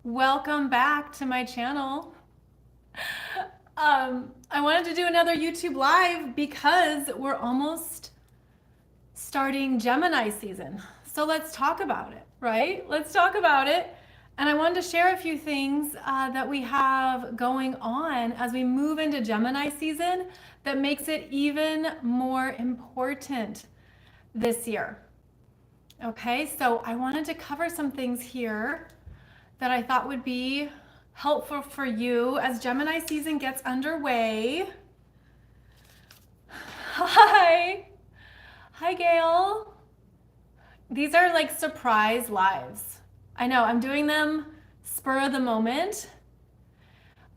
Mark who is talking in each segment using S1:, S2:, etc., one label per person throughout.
S1: Welcome back to my channel. I wanted to do another YouTube live because we're almost starting Gemini season. So let's talk about it, right? Let's talk about it. And I wanted to share a few things that we have going on as we move into Gemini season that makes it even more important this year. Okay, so I wanted to cover some things here that I thought would be helpful for you as Gemini season gets underway. Hi. Hi, Gail. These are like surprise lives. I know, I'm doing them spur of the moment.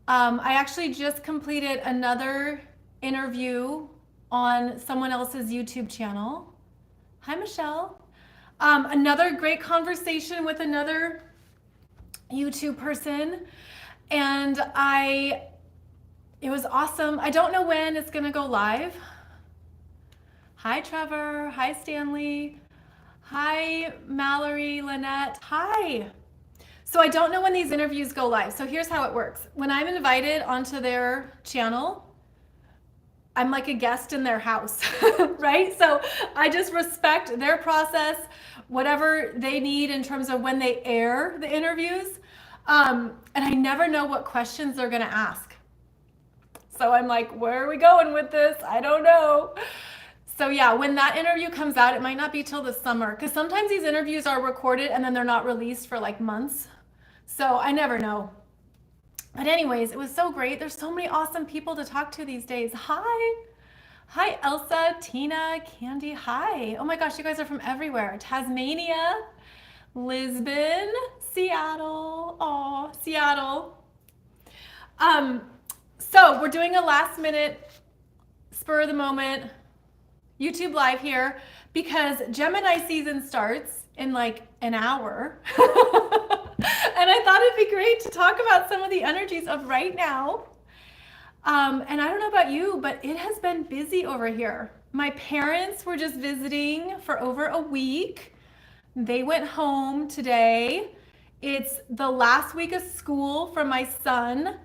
S1: I actually just completed another interview on someone else's YouTube channel. Hi, Michelle. Another great conversation with another YouTube person, and it was awesome. I don't know when it's gonna go live. Hi, Trevor. Hi, Stanley. Hi, Mallory, Lynette. Hi. So I don't know when these interviews go live. So here's how it works. When I'm invited onto their channel, I'm like a guest in their house, right? So I just respect their process, whatever they need in terms of when they air the interviews. And I never know what questions they're gonna ask. So I'm like, where are we going with this? I don't know. So yeah, when that interview comes out, it might not be till the summer, because sometimes these interviews are recorded and then they're not released for like months. So I never know. But anyways, it was so great. There's so many awesome people to talk to these days. Hi. Hi, Elsa, Tina, Candy. Hi. Oh my gosh, you guys are from everywhere. Tasmania, Lisbon, Seattle. Oh, Seattle. So we're doing a last minute, spur of the moment YouTube live here because Gemini season starts in like an hour. And I thought it'd be great to talk about some of the energies of right now. And I don't know about you, but it has been busy over here. My parents were just visiting for over a week. They went home today. It's the last week of school for my son.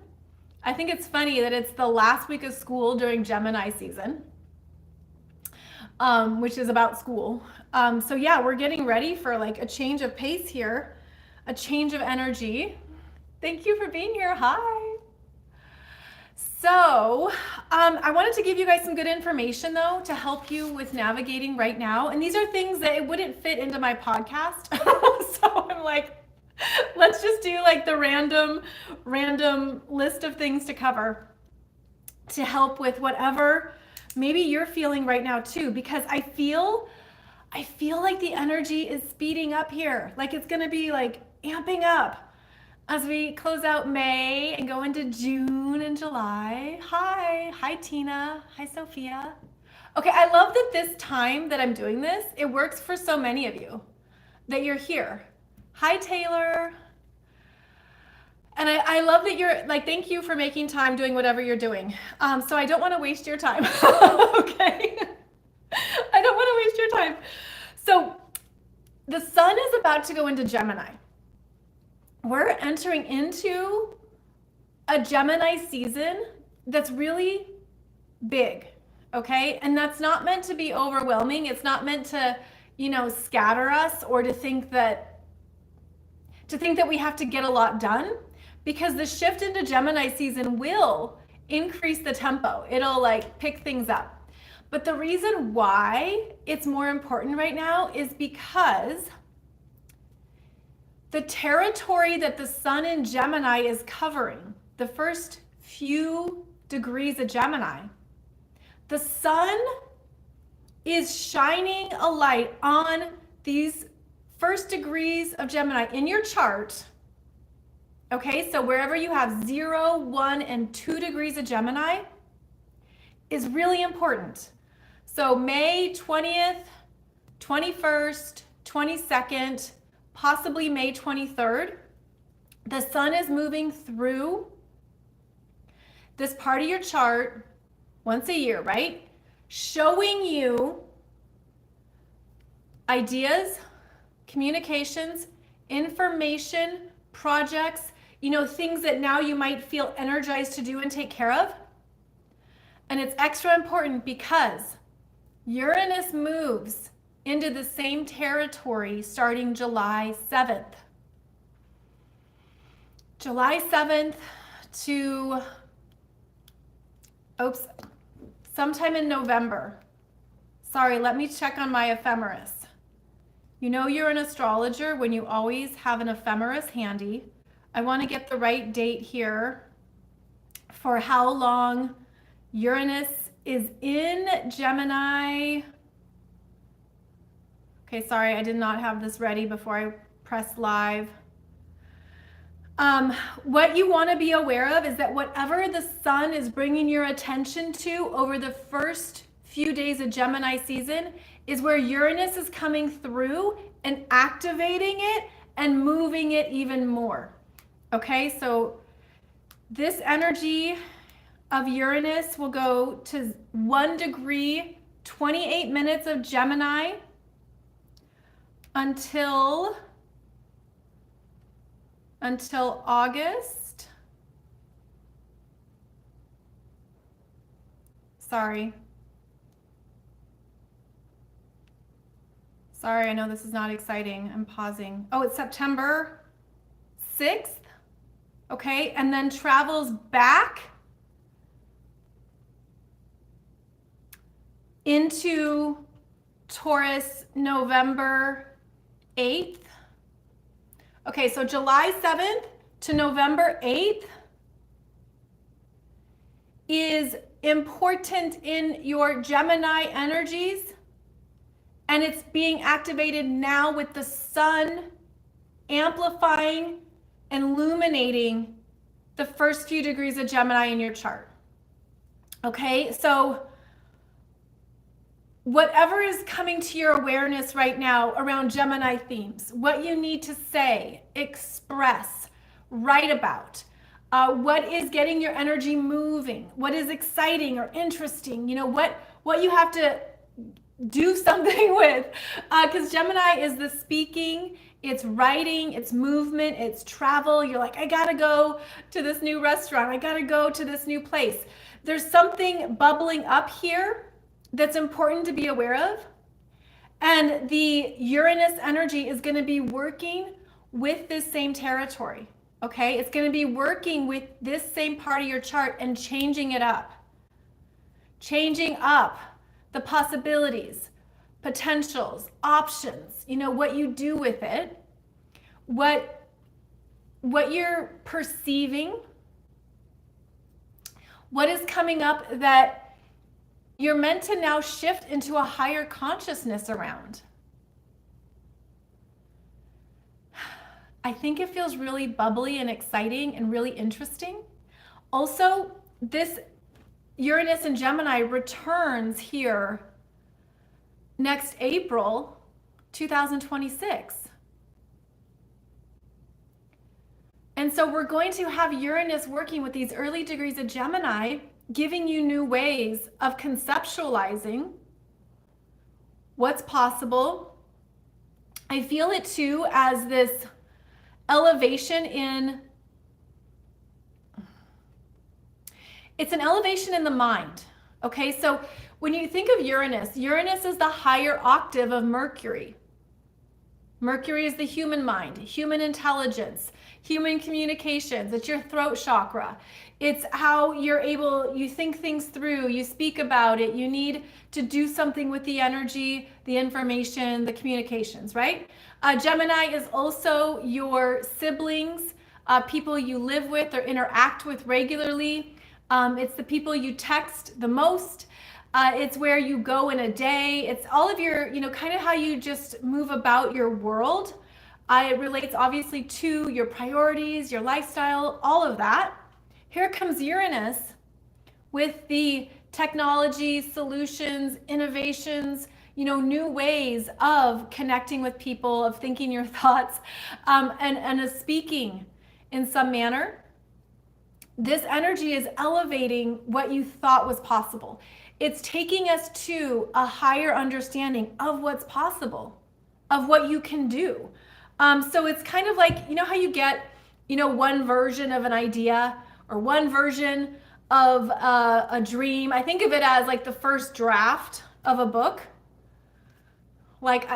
S1: I think it's funny that it's the last week of school during Gemini season, which is about school. So yeah, we're getting ready for like a change of pace here, a change of energy. Thank you for being here. Hi. So I wanted to give you guys some good information though to help you with navigating right now. And these are things that it wouldn't fit into my podcast. So I'm like, let's just do like the random list of things to cover to help with whatever maybe you're feeling right now too, because I feel like the energy is speeding up here. Like it's gonna be like amping up as we close out May and go into June and July. Hi Tina, hi Sophia. Okay, I love that this time that I'm doing this, it works for so many of you that you're here. Hi Taylor. And I love that you're like, thank you for making time doing whatever you're doing. So I don't want to waste your time. Okay. I don't want to waste your time. So the sun is about to go into Gemini. We're entering into a Gemini season that's really big, okay? And that's not meant to be overwhelming. It's not meant to, scatter us or to think that we have to get a lot done, because the shift into Gemini season will increase the tempo. It'll like pick things up. But the reason why it's more important right now is because the territory that the sun in Gemini is covering, the first few degrees of Gemini, the sun is shining a light on these first degrees of Gemini in your chart. Okay, so wherever you have 0, 1, and 2 degrees of Gemini is really important. So May 20th, 21st, 22nd, possibly May 23rd, the sun is moving through this part of your chart once a year, right? Showing you ideas, communications, information, projects things that now you might feel energized to do and take care of. And it's extra important because Uranus moves into the same territory starting July 7th. July 7th to, sometime in November. Sorry, let me check on my ephemeris. You know you're an astrologer when you always have an ephemeris handy. I want to get the right date here for how long Uranus is in Gemini. Okay, sorry, I did not have this ready before I press live. What you want to be aware of is that whatever the sun is bringing your attention to over the first few days of Gemini season is where Uranus is coming through and activating it and moving it even more. Okay, so this energy of Uranus will go to 1 degree, 28 minutes of Gemini until August. Sorry, I know this is not exciting. I'm pausing. Oh, it's September 6th. Okay, and then travels back into Taurus November 8th. Okay, so July 7th to November 8th is important in your Gemini energies, and it's being activated now with the sun amplifying and illuminating the first few degrees of Gemini in your chart. Okay, so whatever is coming to your awareness right now around Gemini themes, what you need to say, express, write about, what is getting your energy moving, what is exciting or interesting, what you have to do something with, because Gemini is the speaking, it's writing, it's movement, it's travel. You're like, I gotta go to this new restaurant, I gotta go to this new place. There's something bubbling up here that's important to be aware of. And the Uranus energy is going to be working with this same territory. Okay, it's going to be working with this same part of your chart and changing it up. Changing up the possibilities, potentials, options, what you do with it, what you're perceiving, what is coming up that you're meant to now shift into a higher consciousness around. I think it feels really bubbly and exciting and really interesting. Also, this Uranus and Gemini returns here next April 2026. And so we're going to have Uranus working with these early degrees of Gemini, giving you new ways of conceptualizing what's possible. I feel it too as this elevation in, it's an elevation in the mind. Okay, so when you think of Uranus, Uranus is the higher octave of Mercury. Mercury is the human mind, human intelligence, human communications. It's your throat chakra. It's how you think things through, you speak about it, you need to do something with the energy, the information, the communications, right? Gemini is also your siblings, people you live with or interact with regularly. It's the people you text the most. It's where you go in a day. It's all of your, kind of how you just move about your world. It relates obviously to your priorities, your lifestyle, all of that. Here comes Uranus with the technology, solutions, innovations, new ways of connecting with people, of thinking your thoughts, and of speaking in some manner. This energy is elevating what you thought was possible. It's taking us to a higher understanding of what's possible, of what you can do. So it's kind of like, how you get one version of an idea or one version of a dream. I think of it as like the first draft of a book. Like,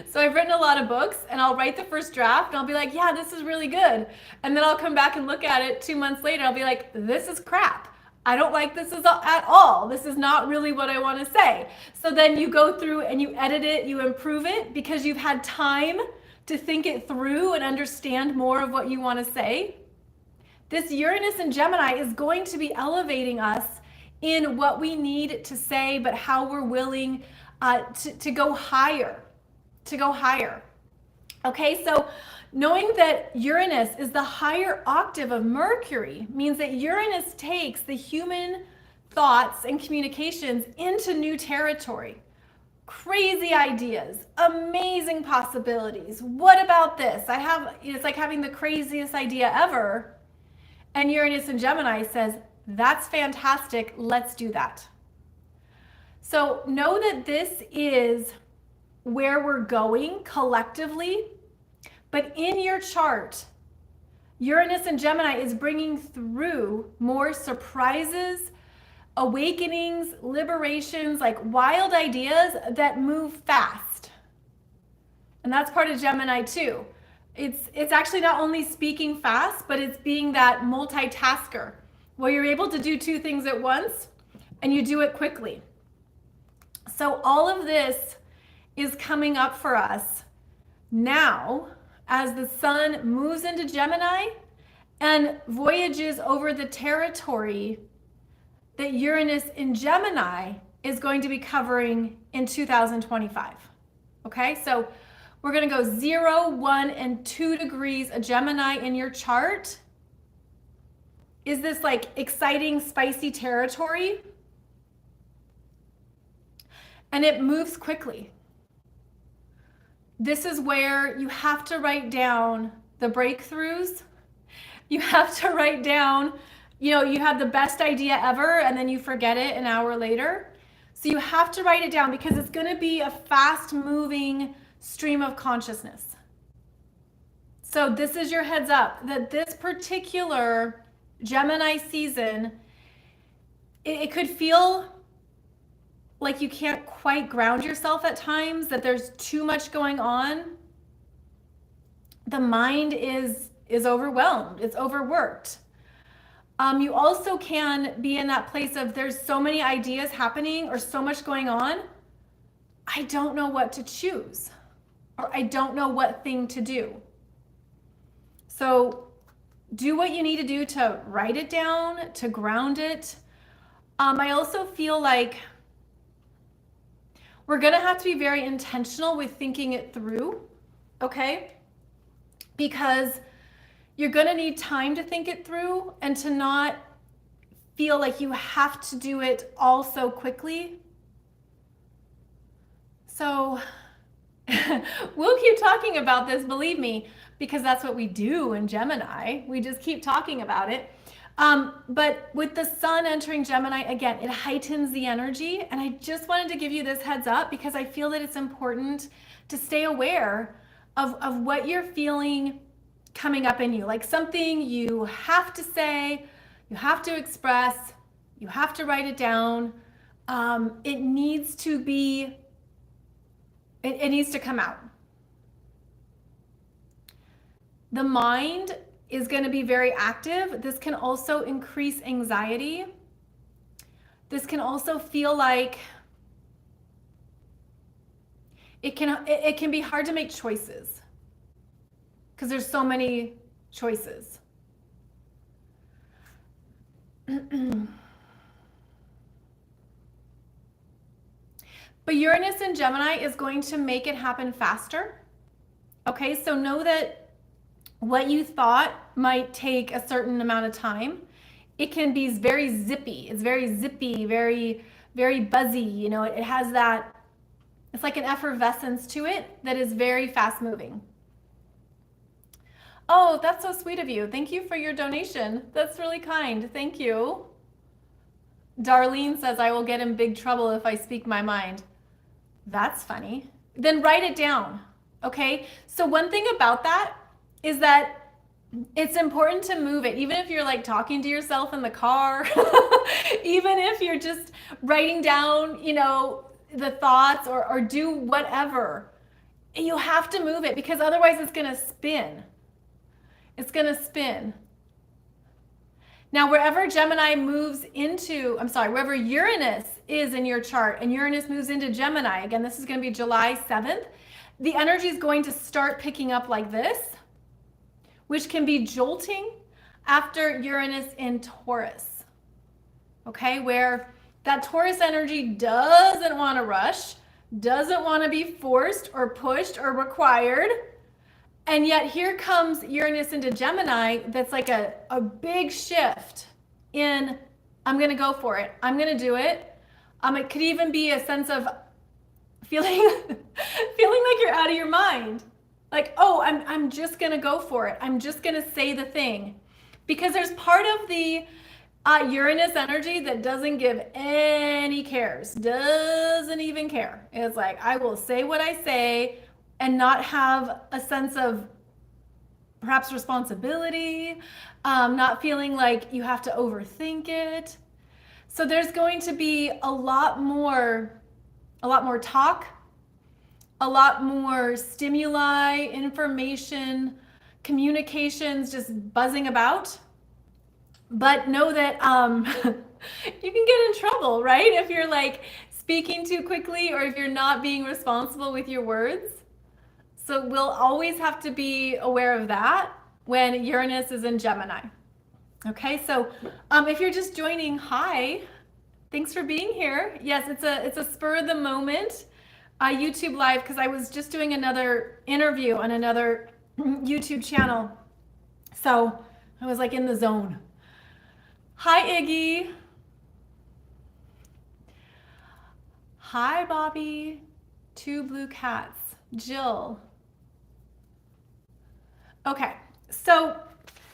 S1: so I've written a lot of books and I'll write the first draft and I'll be like, yeah, this is really good. And then I'll come back and look at it 2 months later. I'll be like, this is crap. I don't like this at all. This is not really what I want to say. So then you go through and you edit it, you improve it because you've had time to think it through and understand more of what you want to say. This Uranus and Gemini is going to be elevating us in what we need to say, but how we're willing to go higher, Okay, so knowing that Uranus is the higher octave of Mercury means that Uranus takes the human thoughts and communications into new territory. Crazy ideas, amazing possibilities. What about this? It's like having the craziest idea ever. And Uranus and Gemini says, that's fantastic, let's do that. So know that this is where we're going collectively, but in your chart, Uranus and Gemini is bringing through more surprises, awakenings, liberations, like wild ideas that move fast. And that's part of Gemini too. It's actually not only speaking fast, but it's being that multitasker where you're able to do two things at once and you do it quickly. So all of this is coming up for us now as the sun moves into Gemini and voyages over the territory that Uranus in Gemini is going to be covering in 2025. Okay, so we're going to go 0, 1, and 2 degrees of Gemini in your chart. Is this like exciting, spicy territory? And it moves quickly. This is where you have to write down the breakthroughs. You have to write down, you have the best idea ever and then you forget it an hour later. So you have to write it down because it's going to be a fast moving stream of consciousness. So this is your heads up that this particular Gemini season, it could feel like you can't quite ground yourself at times, that there's too much going on. The mind is overwhelmed, it's overworked. You also can be in that place of there's so many ideas happening or so much going on, I don't know what to choose, or I don't know what thing to do. So do what you need to do to write it down, to ground it. I also feel like we're going to have to be very intentional with thinking it through, okay? Because you're going to need time to think it through and to not feel like you have to do it all so quickly. So we'll keep talking about this, believe me, because that's what we do in Gemini. We just keep talking about it. But with the sun entering Gemini, again, it heightens the energy. And I just wanted to give you this heads up because I feel that it's important to stay aware of what you're feeling coming up in you. Like something you have to say, you have to express, you have to write it down. It needs to be, it needs to come out. The mind is going to be very active. This can also increase anxiety. This can also feel like it can be hard to make choices because there's so many choices. But Uranus in Gemini is going to make it happen faster. Okay, so know that what you thought might take a certain amount of time, it can be very zippy. It's very zippy, very, very buzzy. It has that, it's like an effervescence to it that is very fast moving. Oh, that's so sweet of you. Thank you for your donation. That's really kind. Thank you. Darlene says, I will get in big trouble if I speak my mind. That's funny. Then write it down. Okay. So one thing about that is that it's important to move it, even if you're like talking to yourself in the car, even if you're just writing down, the thoughts or do whatever. You have to move it because otherwise it's going to spin. It's going to spin. Now, wherever Gemini moves into, wherever Uranus is in your chart and Uranus moves into Gemini, again, this is going to be July 7th, the energy is going to start picking up like this, which can be jolting after Uranus in Taurus. Okay, where that Taurus energy doesn't want to rush, doesn't want to be forced or pushed or required. And yet here comes Uranus into Gemini that's like a big shift in, I'm going to go for it. I'm going to do it. It could even be a sense of feeling like you're out of your mind. Like, oh, I'm just going to go for it. I'm just going to say the thing. Because there's part of the Uranus energy that doesn't give any cares, doesn't even care. It's like, I will say what I say and not have a sense of perhaps responsibility, not feeling like you have to overthink it. So there's going to be a lot more talk, a lot more stimuli, information, communications just buzzing about. But know that you can get in trouble, right? If you're like speaking too quickly or if you're not being responsible with your words. So we'll always have to be aware of that when Uranus is in Gemini. Okay, so if you're just joining, hi, thanks for being here. Yes, it's a spur of the moment YouTube live because I was just doing another interview on another YouTube channel. So I was like in the zone. Hi, Iggy. Hi, Bobby. 2 blue cats. Jill. Okay, so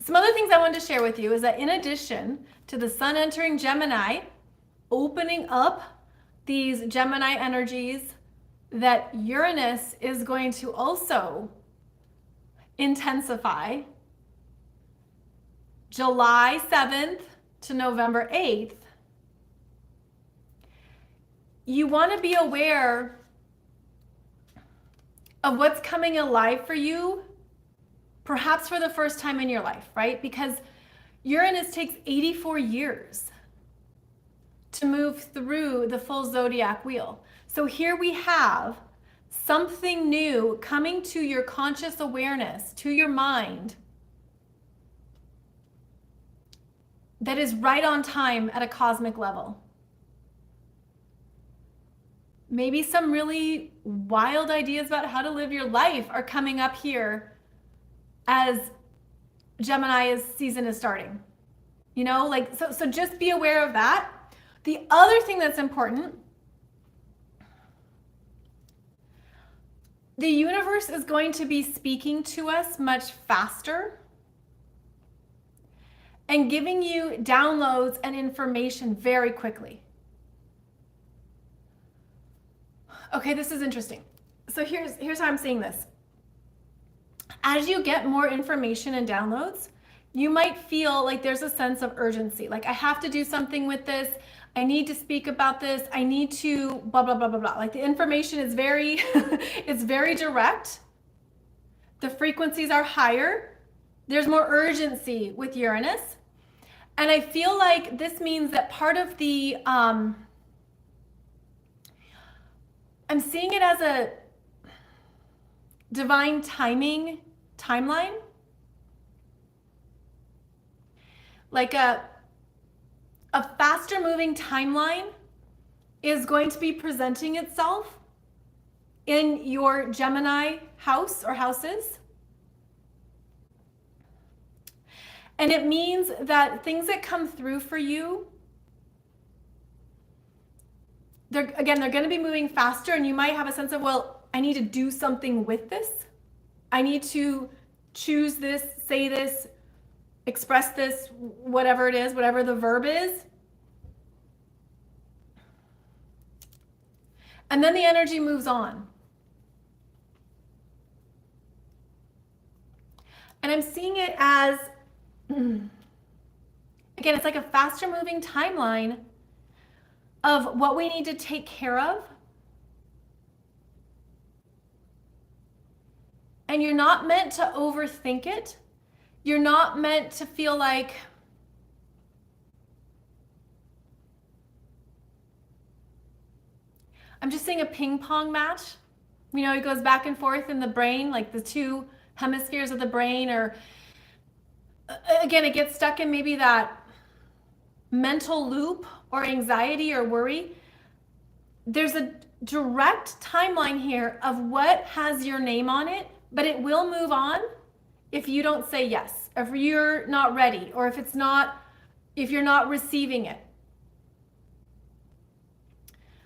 S1: some other things I wanted to share with you is that in addition to the sun entering Gemini, opening up these Gemini energies, that Uranus is going to also intensify July 7th to November 8th. You want to be aware of what's coming alive for you, perhaps for the first time in your life, right? Because Uranus takes 84 years to move through the full zodiac wheel. So here we have something new coming to your conscious awareness, to your mind, that is right on time at a cosmic level. Maybe some really wild ideas about how to live your life are coming up here as Gemini's season is starting. So just be aware of that. The other thing that's important, the universe is going to be speaking to us much faster and giving you downloads and information very quickly. Okay, this is interesting. So here's how I'm seeing this. As you get more information and downloads, you might feel like there's a sense of urgency. Like, I have to do something with this. I need to speak about this. I need to blah, blah, blah, blah, blah. Like, the information is very, it's very direct. The frequencies are higher. There's more urgency with Uranus. And I feel like this means that part of the, I'm seeing it as a divine timing timeline. Like a faster moving timeline is going to be presenting itself in your Gemini house or houses. And it means that things that come through for you, they're going to be moving faster, and you might have a sense of, well, I need to do something with this. I need to choose this, say this, express this, whatever it is, whatever the verb is. And then the energy moves on. And I'm seeing it as, again, it's like a faster moving timeline of what we need to take care of. And you're not meant to overthink it. You're not meant to feel like, I'm just seeing a ping pong match. You know, it goes back and forth in the brain, like the two hemispheres of the brain, or again, it gets stuck in maybe that mental loop or anxiety or worry. There's a direct timeline here of what has your name on it, but it will move on if you don't say yes, if you're not ready, or if you're not receiving it.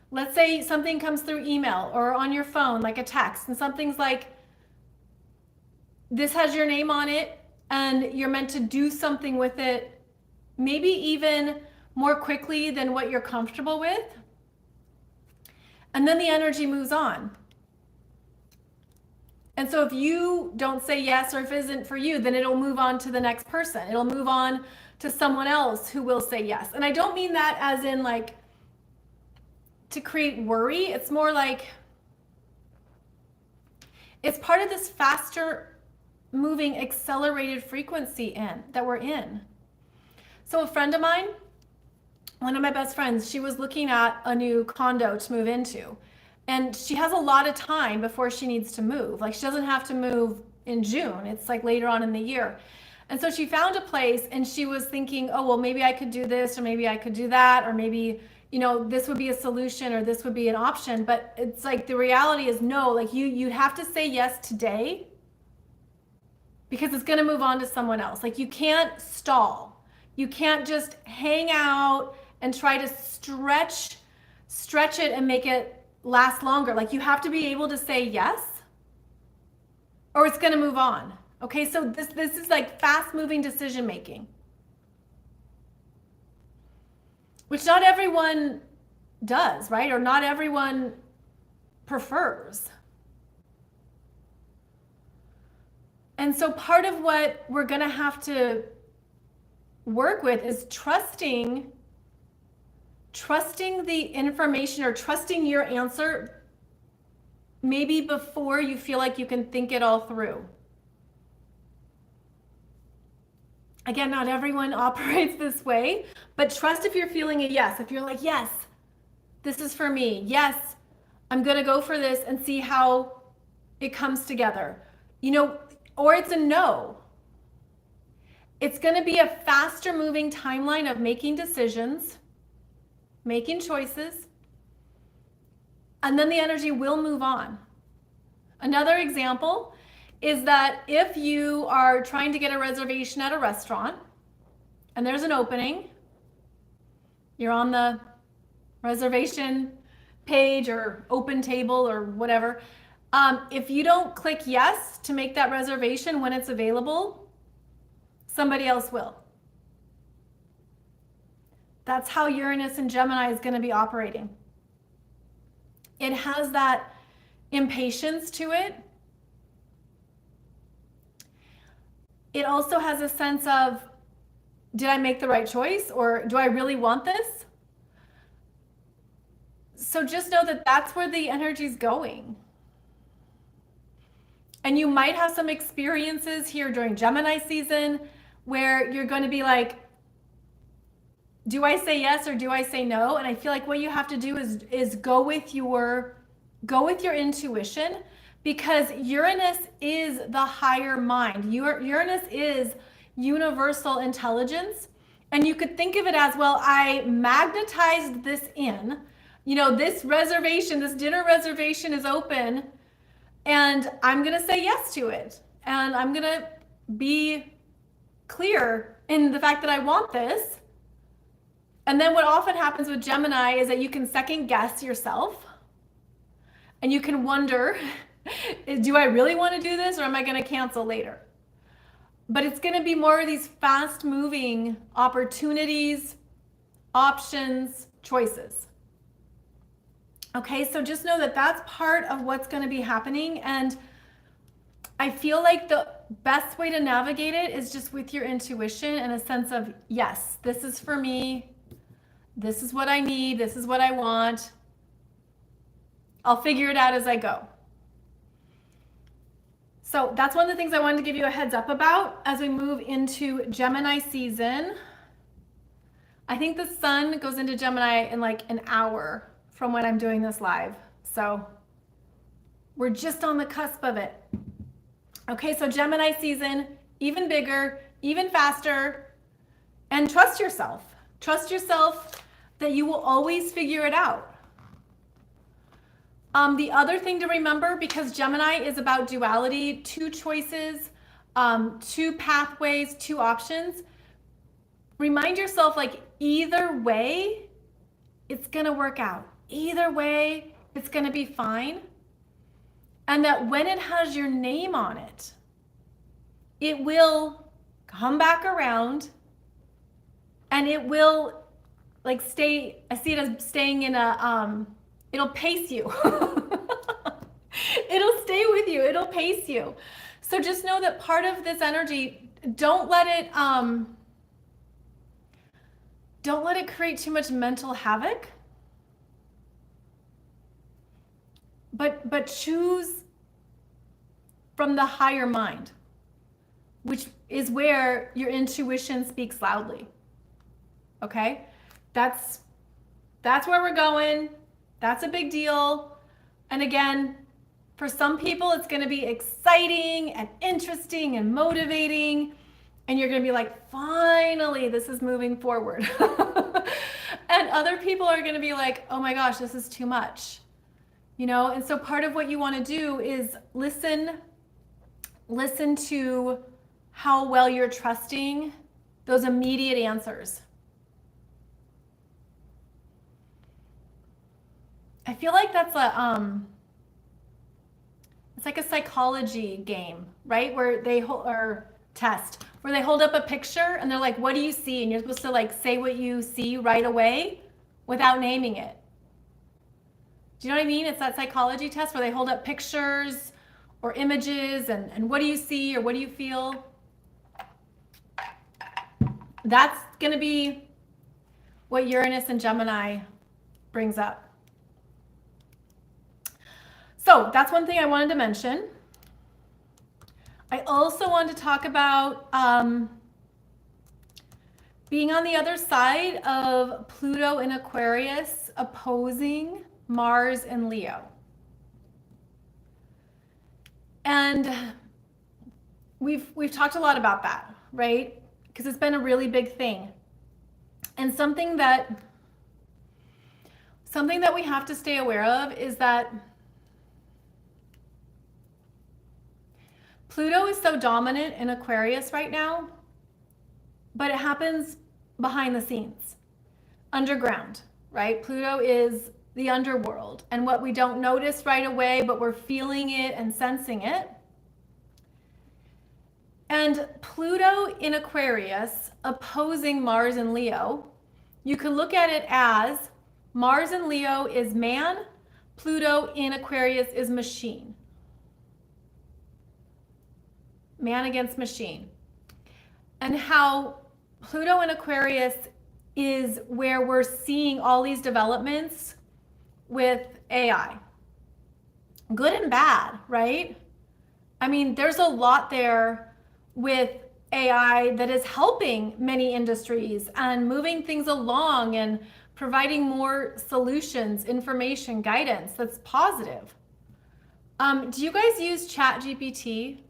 S1: Let's say something comes through email or on your phone, like a text, and something's like, this has your name on it, and you're meant to do something with it, maybe even more quickly than what you're comfortable with. And then the energy moves on. And so if you don't say yes, or if it isn't for you, then it'll move on to the next person. It'll move on to someone else who will say yes. And I don't mean that as in like to create worry. It's more like it's part of this faster moving accelerated frequency that we're in. So a friend of mine, one of my best friends, she was looking at a new condo to move into. And she has a lot of time before she needs to move. Like, she doesn't have to move in June. It's like later on in the year. And so she found a place, and she was thinking, oh, well, maybe I could do this, or maybe I could do that, or maybe, you know, this would be a solution, or this would be an option. But it's like, the reality is no, like you have to say yes today, because it's going to move on to someone else. Like, you can't stall. You can't just hang out and try to stretch it and make it last longer. Like, you have to be able to say yes, or it's going to move on. Okay, so this is like fast moving decision making, which not everyone does, right? Or not everyone prefers. And so part of what we're going to have to work with is trusting the information, or trusting your answer maybe before you feel like you can think it all through. Again, not everyone operates this way, but trust if you're feeling a yes. If you're like, yes, this is for me. Yes, I'm going to go for this and see how it comes together. You know, or it's a no. It's going to be a faster moving timeline of making decisions, making choices, and then the energy will move on. Another example is that if you are trying to get a reservation at a restaurant and there's an opening, you're on the reservation page or open table or whatever, if you don't click yes to make that reservation when it's available, somebody else will. That's how Uranus and Gemini is going to be operating. It has that impatience to it. It also has a sense of, did I make the right choice, or do I really want this? So just know that that's where the energy is going. And you might have some experiences here during Gemini season where you're going to be like, do I say yes or do I say no? And I feel like what you have to do is go with your intuition, because Uranus is the higher mind. Uranus is universal intelligence. And you could think of it as, well, I magnetized this in, you know, this reservation, this dinner reservation is open, and I'm going to say yes to it. And I'm going to be clear in the fact that I want this. And then what often happens with Gemini is that you can second guess yourself, and you can wonder, do I really want to do this, or am I going to cancel later? But it's going to be more of these fast moving opportunities, options, choices. Okay, so just know that that's part of what's going to be happening. And I feel like best way to navigate it is just with your intuition and a sense of, yes, this is for me. This is what I need. This is what I want. I'll figure it out as I go. So that's one of the things I wanted to give you a heads up about as we move into Gemini season. I think the sun goes into Gemini in like an hour from when I'm doing this live. So we're just on the cusp of it. Okay, so Gemini season, even bigger, even faster, and trust yourself. Trust yourself that you will always figure it out. The other thing to remember, because Gemini is about duality, two choices, two pathways, two options, remind yourself like either way, it's gonna work out. Either way, it's gonna be fine. And that when it has your name on it, it will come back around and it will like stay, I see it as staying in a, it'll pace you. It'll stay with you, it'll pace you. So just know that part of this energy, don't let it create too much mental havoc. But choose from the higher mind, which is where your intuition speaks loudly. Okay? That's where we're going. That's a big deal. And again, for some people, it's going to be exciting and interesting and motivating. And you're going to be like, finally, this is moving forward. And other people are going to be like, oh my gosh, this is too much. You know, and so part of what you want to do is listen to how well you're trusting those immediate answers. I feel like that's it's like a psychology game, right? Where they or test, where they hold up a picture and they're like, what do you see? And you're supposed to like say what you see right away without naming it. Do you know what I mean? It's that psychology test where they hold up pictures or images and what do you see or what do you feel? That's going to be what Uranus and Gemini brings up. So that's one thing I wanted to mention. I also wanted to talk about being on the other side of Pluto in Aquarius opposing Mars and Leo. And we've talked a lot about that, right? Because it's been a really big thing. And something that we have to stay aware of is that Pluto is so dominant in Aquarius right now, but it happens behind the scenes, underground, right? Pluto is the underworld, and what we don't notice right away, but we're feeling it and sensing it. And Pluto in Aquarius opposing Mars and Leo, you can look at it as Mars in Leo is man, Pluto in Aquarius is machine. Man against machine. And how Pluto in Aquarius is where we're seeing all these developments with AI. Good and bad, right? I mean, there's a lot there with AI that is helping many industries and moving things along and providing more solutions, information, guidance that's positive. Do you guys use ChatGPT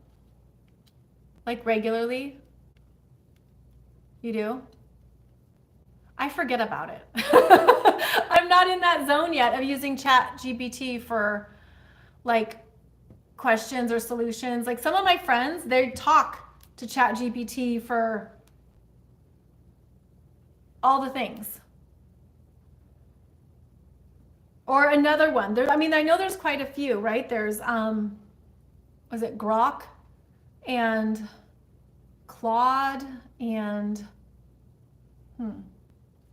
S1: like regularly? You do? I forget about it. I'm not in that zone yet of using ChatGPT for like questions or solutions. Like some of my friends, they talk to ChatGPT for all the things. Or another one. I mean, I know there's quite a few, right? There's, was it Grok and Claude and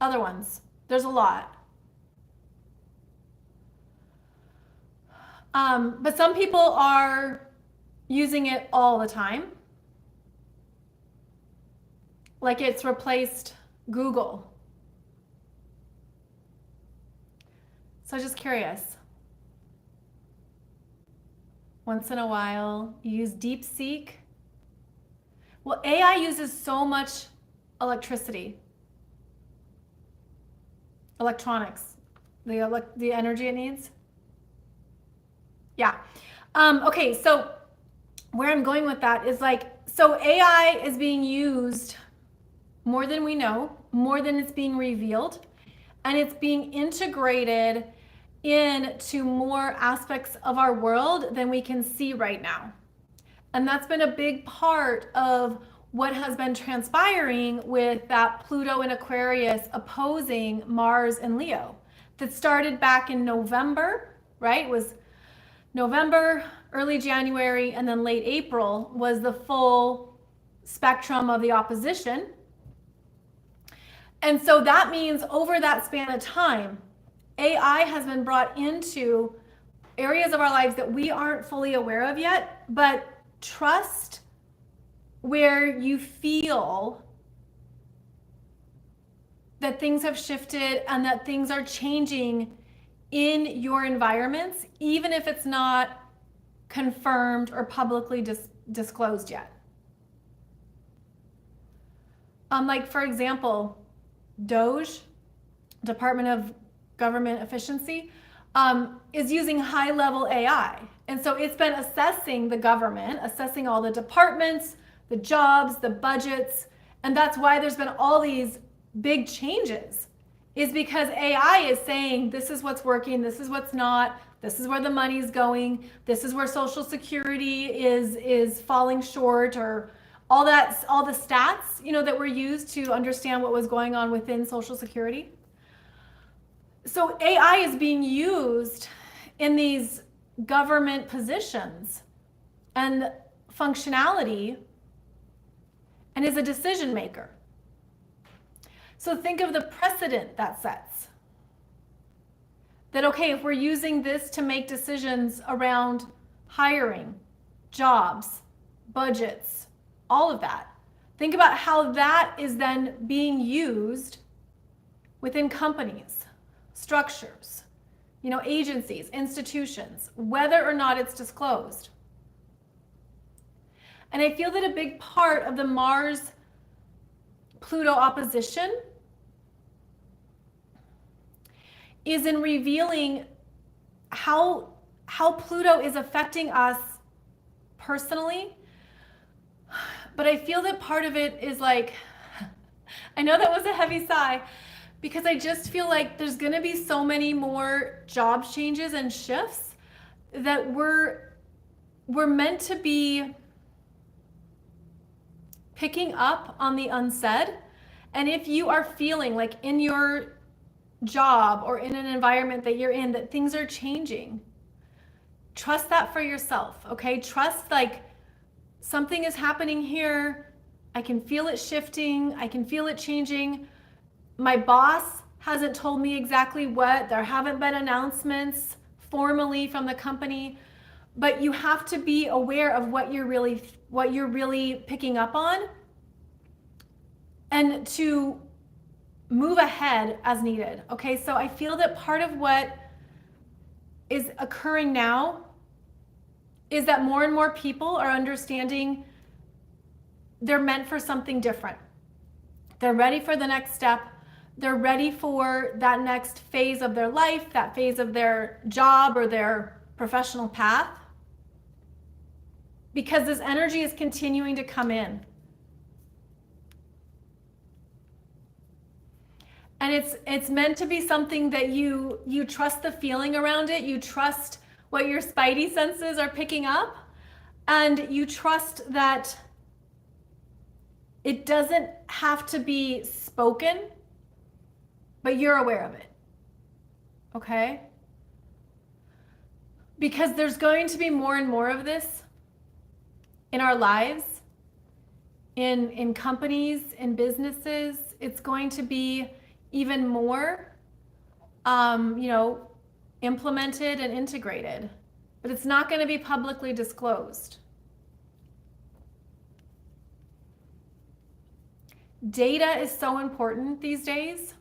S1: other ones. There's a lot. But some people are using it all the time. like it's replaced Google. So just curious. Once in a while, you use DeepSeek. Well, AI uses so much electricity, electronics, the energy it needs. Yeah. Okay, so where I'm going with that is like, so AI is being used more than we know, more than it's being revealed, and it's being integrated into more aspects of our world than we can see right now. And that's been a big part of what has been transpiring with that Pluto in Aquarius opposing Mars and Leo that started back in November, right? It was November, early January, and then late April was the full spectrum of the opposition. And so that means over that span of time, AI has been brought into areas of our lives that we aren't fully aware of yet, but trust where you feel that things have shifted and that things are changing in your environments, even if it's not confirmed or publicly disclosed yet. Like for example, DOGE, Department of Government Efficiency, is using high-level AI. And so it's been assessing the government, assessing all the departments, the jobs, the budgets, and that's why there's been all these big changes, is because AI is saying this is what's working, this is what's not, this is where the money's going, this is where Social Security is falling short, or all the stats, you know, that were used to understand what was going on within Social Security. So AI is being used in these government positions and functionality and is a decision maker. So think of the precedent that sets. That, okay, if we're using this to make decisions around hiring, jobs, budgets, all of that, think about how that is then being used within companies, structures, you know, agencies, institutions, whether or not it's disclosed. And I feel that a big part of the Mars-Pluto opposition is in revealing how Pluto is affecting us personally. But I feel that part of it is like, I know that was a heavy sigh, because I just feel like there's going to be so many more job changes and shifts that we're meant to be picking up on the unsaid. And if you are feeling like in your job or in an environment that you're in that things are changing, trust that for yourself, okay? Trust like something is happening here. I can feel it shifting. I can feel it changing. My boss hasn't told me exactly what. There haven't been announcements formally from the company, but you have to be aware of what you're really picking up on, and to move ahead as needed. Okay, so I feel that part of what is occurring now is that more and more people are understanding they're meant for something different. They're ready for the next step. They're ready for that next phase of their life, that phase of their job or their professional path, because this energy is continuing to come in. And it's meant to be something that you trust the feeling around it, you trust what your spidey senses are picking up, and you trust that it doesn't have to be spoken, but you're aware of it, okay? Because there's going to be more and more of this in our lives, in companies, in businesses. It's going to be even more, implemented and integrated, but it's not going to be publicly disclosed. Data is so important these days.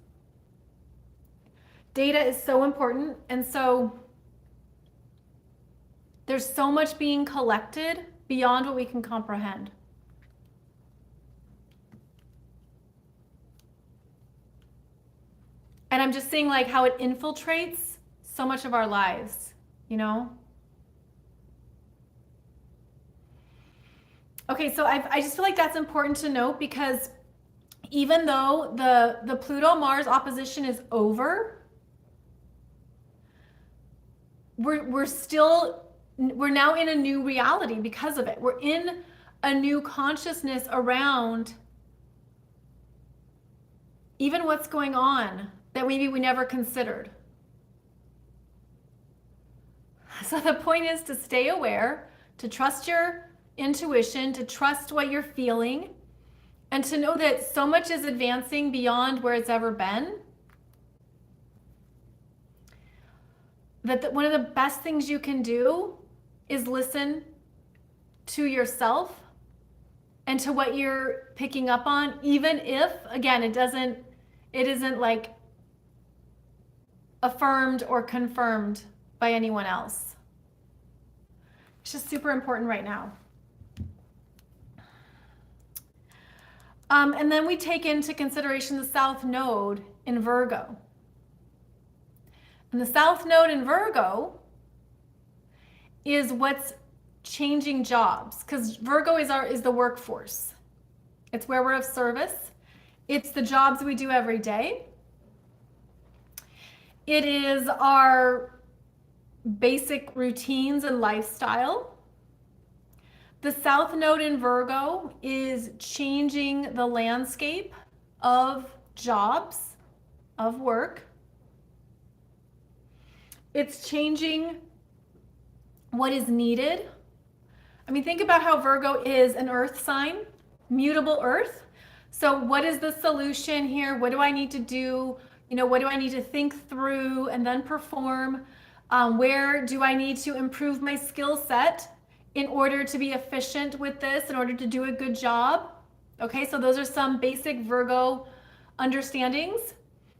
S1: Data is so important. And so there's so much being collected beyond what we can comprehend. And I'm just seeing like how it infiltrates so much of our lives, you know? Okay, so I just feel like that's important to note because even though the Pluto-Mars opposition is over, we're now in a new reality because of it. We're in a new consciousness around even what's going on that maybe we never considered. So the point is to stay aware, to trust your intuition, to trust what you're feeling, and to know that so much is advancing beyond where it's ever been. That one of the best things you can do is listen to yourself and to what you're picking up on, even if, again, it isn't like affirmed or confirmed by anyone else. It's just super important right now. And then we take into consideration the South Node in Virgo. And the South Node in Virgo is what's changing jobs, because Virgo is the workforce. It's where we're of service. It's the jobs we do every day. It is our basic routines and lifestyle. The South Node in Virgo is changing the landscape of jobs, of work. It's changing what is needed. I mean, think about how Virgo is an earth sign, mutable earth. So what is the solution here? What do I need to do? What do I need to think through and then perform? Where do I need to improve my skill set in order to be efficient with this, in order to do a good job? Okay, so those are some basic Virgo understandings.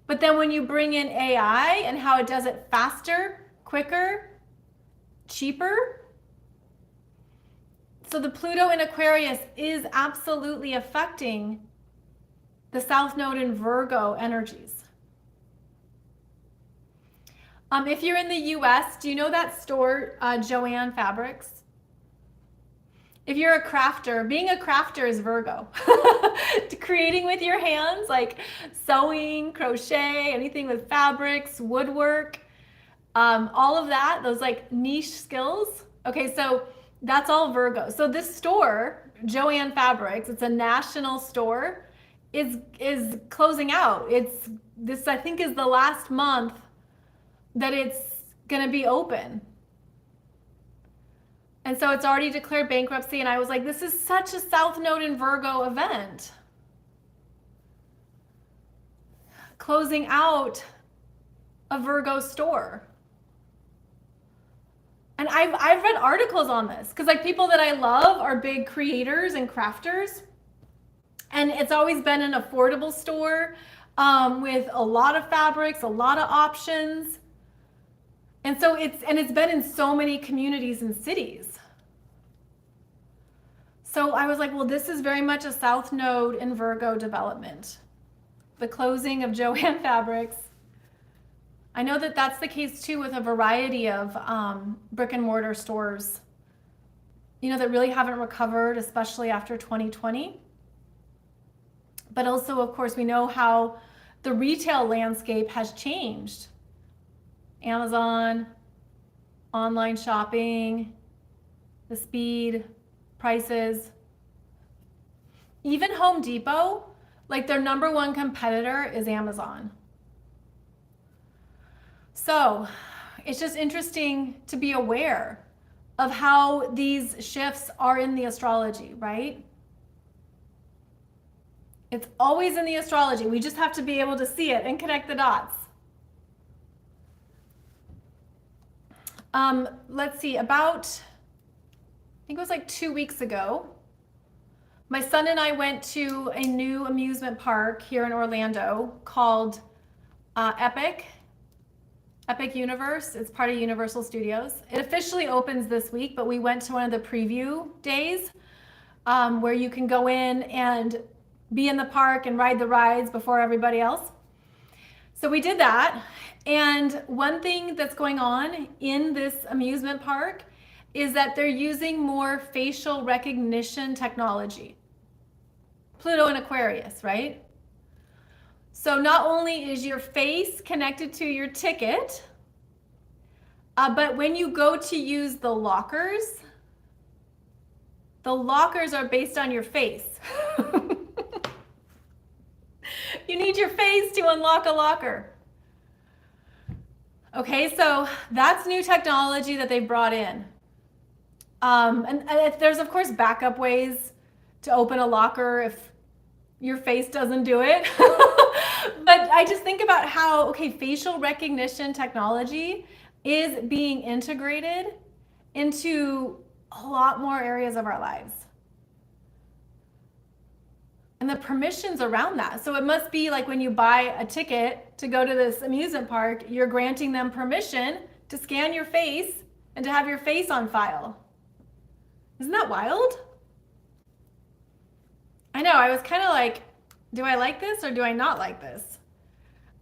S1: But then when you bring in AI and how it does it faster, quicker, cheaper. So the Pluto in Aquarius is absolutely affecting the South Node in Virgo energies. If you're in the US, do you know that store, Joanne Fabrics? If you're a crafter, being a crafter is Virgo. Creating with your hands, like sewing, crochet, anything with fabrics, woodwork, all of that, those like niche skills. Okay, so that's all Virgo. So this store, Joanne Fabrics, it's a national store, is closing out. This I think is the last month that it's going to be open. And so it's already declared bankruptcy. And I was like, this is such a South Node in Virgo event. Closing out a Virgo store. And I've read articles on this because like people that I love are big creators and crafters. And it's always been an affordable store with a lot of fabrics, a lot of options. And so it's been in so many communities and cities. So I was like, well, this is very much a South Node in Virgo development. The closing of Joanne Fabrics. I know that that's the case too with a variety of brick and mortar stores, that really haven't recovered, especially after 2020. But also, of course, we know how the retail landscape has changed. Amazon, online shopping, the speed, prices. Even Home Depot, like their number one competitor is Amazon. So it's just interesting to be aware of how these shifts are in the astrology, right? It's always in the astrology. We just have to be able to see it and connect the dots. Let's see, I think it was like 2 weeks ago, My son and I went to a new amusement park here in Orlando called Epic Universe. It's part of Universal Studios. It officially opens this week, but we went to one of the preview days where you can go in and be in the park and ride the rides before everybody else. So we did that. And one thing that's going on in this amusement park is that they're using more facial recognition technology. Pluto and Aquarius, right? So not only is your face connected to your ticket, but when you go to use the lockers are based on your face. You need your face to unlock a locker. Okay, so that's new technology that they brought in. And there's of course backup ways to open a locker if your face doesn't do it. But I just think about how, okay, facial recognition technology is being integrated into a lot more areas of our lives. And the permissions around that. So it must be like when you buy a ticket to go to this amusement park, you're granting them permission to scan your face and to have your face on file. Isn't that wild? I know, I was kind of like, do I like this or do I not like this?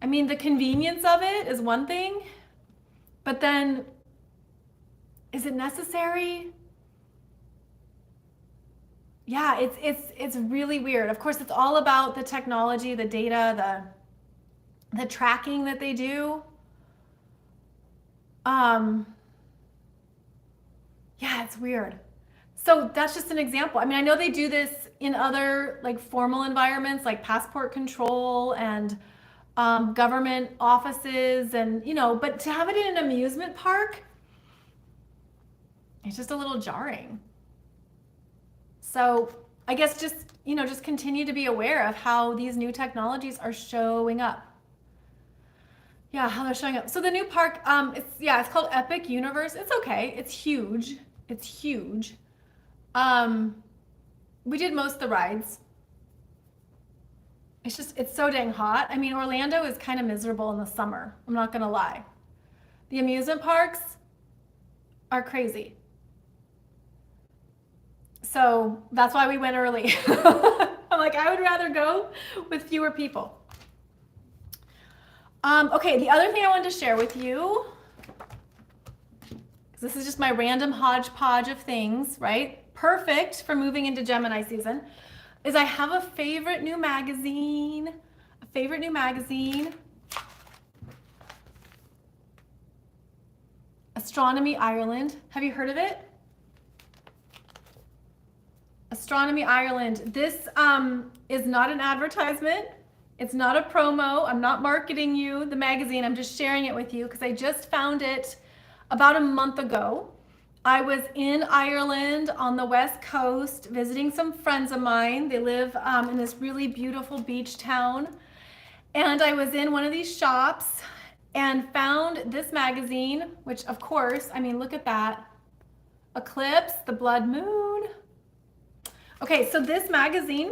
S1: I mean, the convenience of it is one thing, but then is it necessary? Yeah, it's really weird. Of course, it's all about the technology, the data, the tracking that they do. Yeah, it's weird. So that's just an example. I mean, I know they do this in other like formal environments like passport control and government offices and, but to have it in an amusement park, it's just a little jarring. So I guess just continue to be aware of how these new technologies are showing up. Yeah, how they're showing up. So the new park, it's called Epic Universe. It's okay. It's huge. It's huge. We did most of the rides. It's so dang hot. I mean, Orlando is kind of miserable in the summer. I'm not gonna lie. The amusement parks are crazy. So that's why we went early. I'm like, I would rather go with fewer people. Okay, the other thing I wanted to share with you, because this is just my random hodgepodge of things, right? Perfect for moving into Gemini season, is I have a favorite new magazine. Astronomy Ireland. Have you heard of it? Astronomy Ireland. This is not an advertisement. It's not a promo. I'm not marketing you the magazine. I'm just sharing it with you because I just found it about a month ago. I was in Ireland on the West Coast visiting some friends of mine. They live in this really beautiful beach town. And I was in one of these shops and found this magazine, which of course, I mean, look at that. Eclipse, the blood moon. Okay, so this magazine,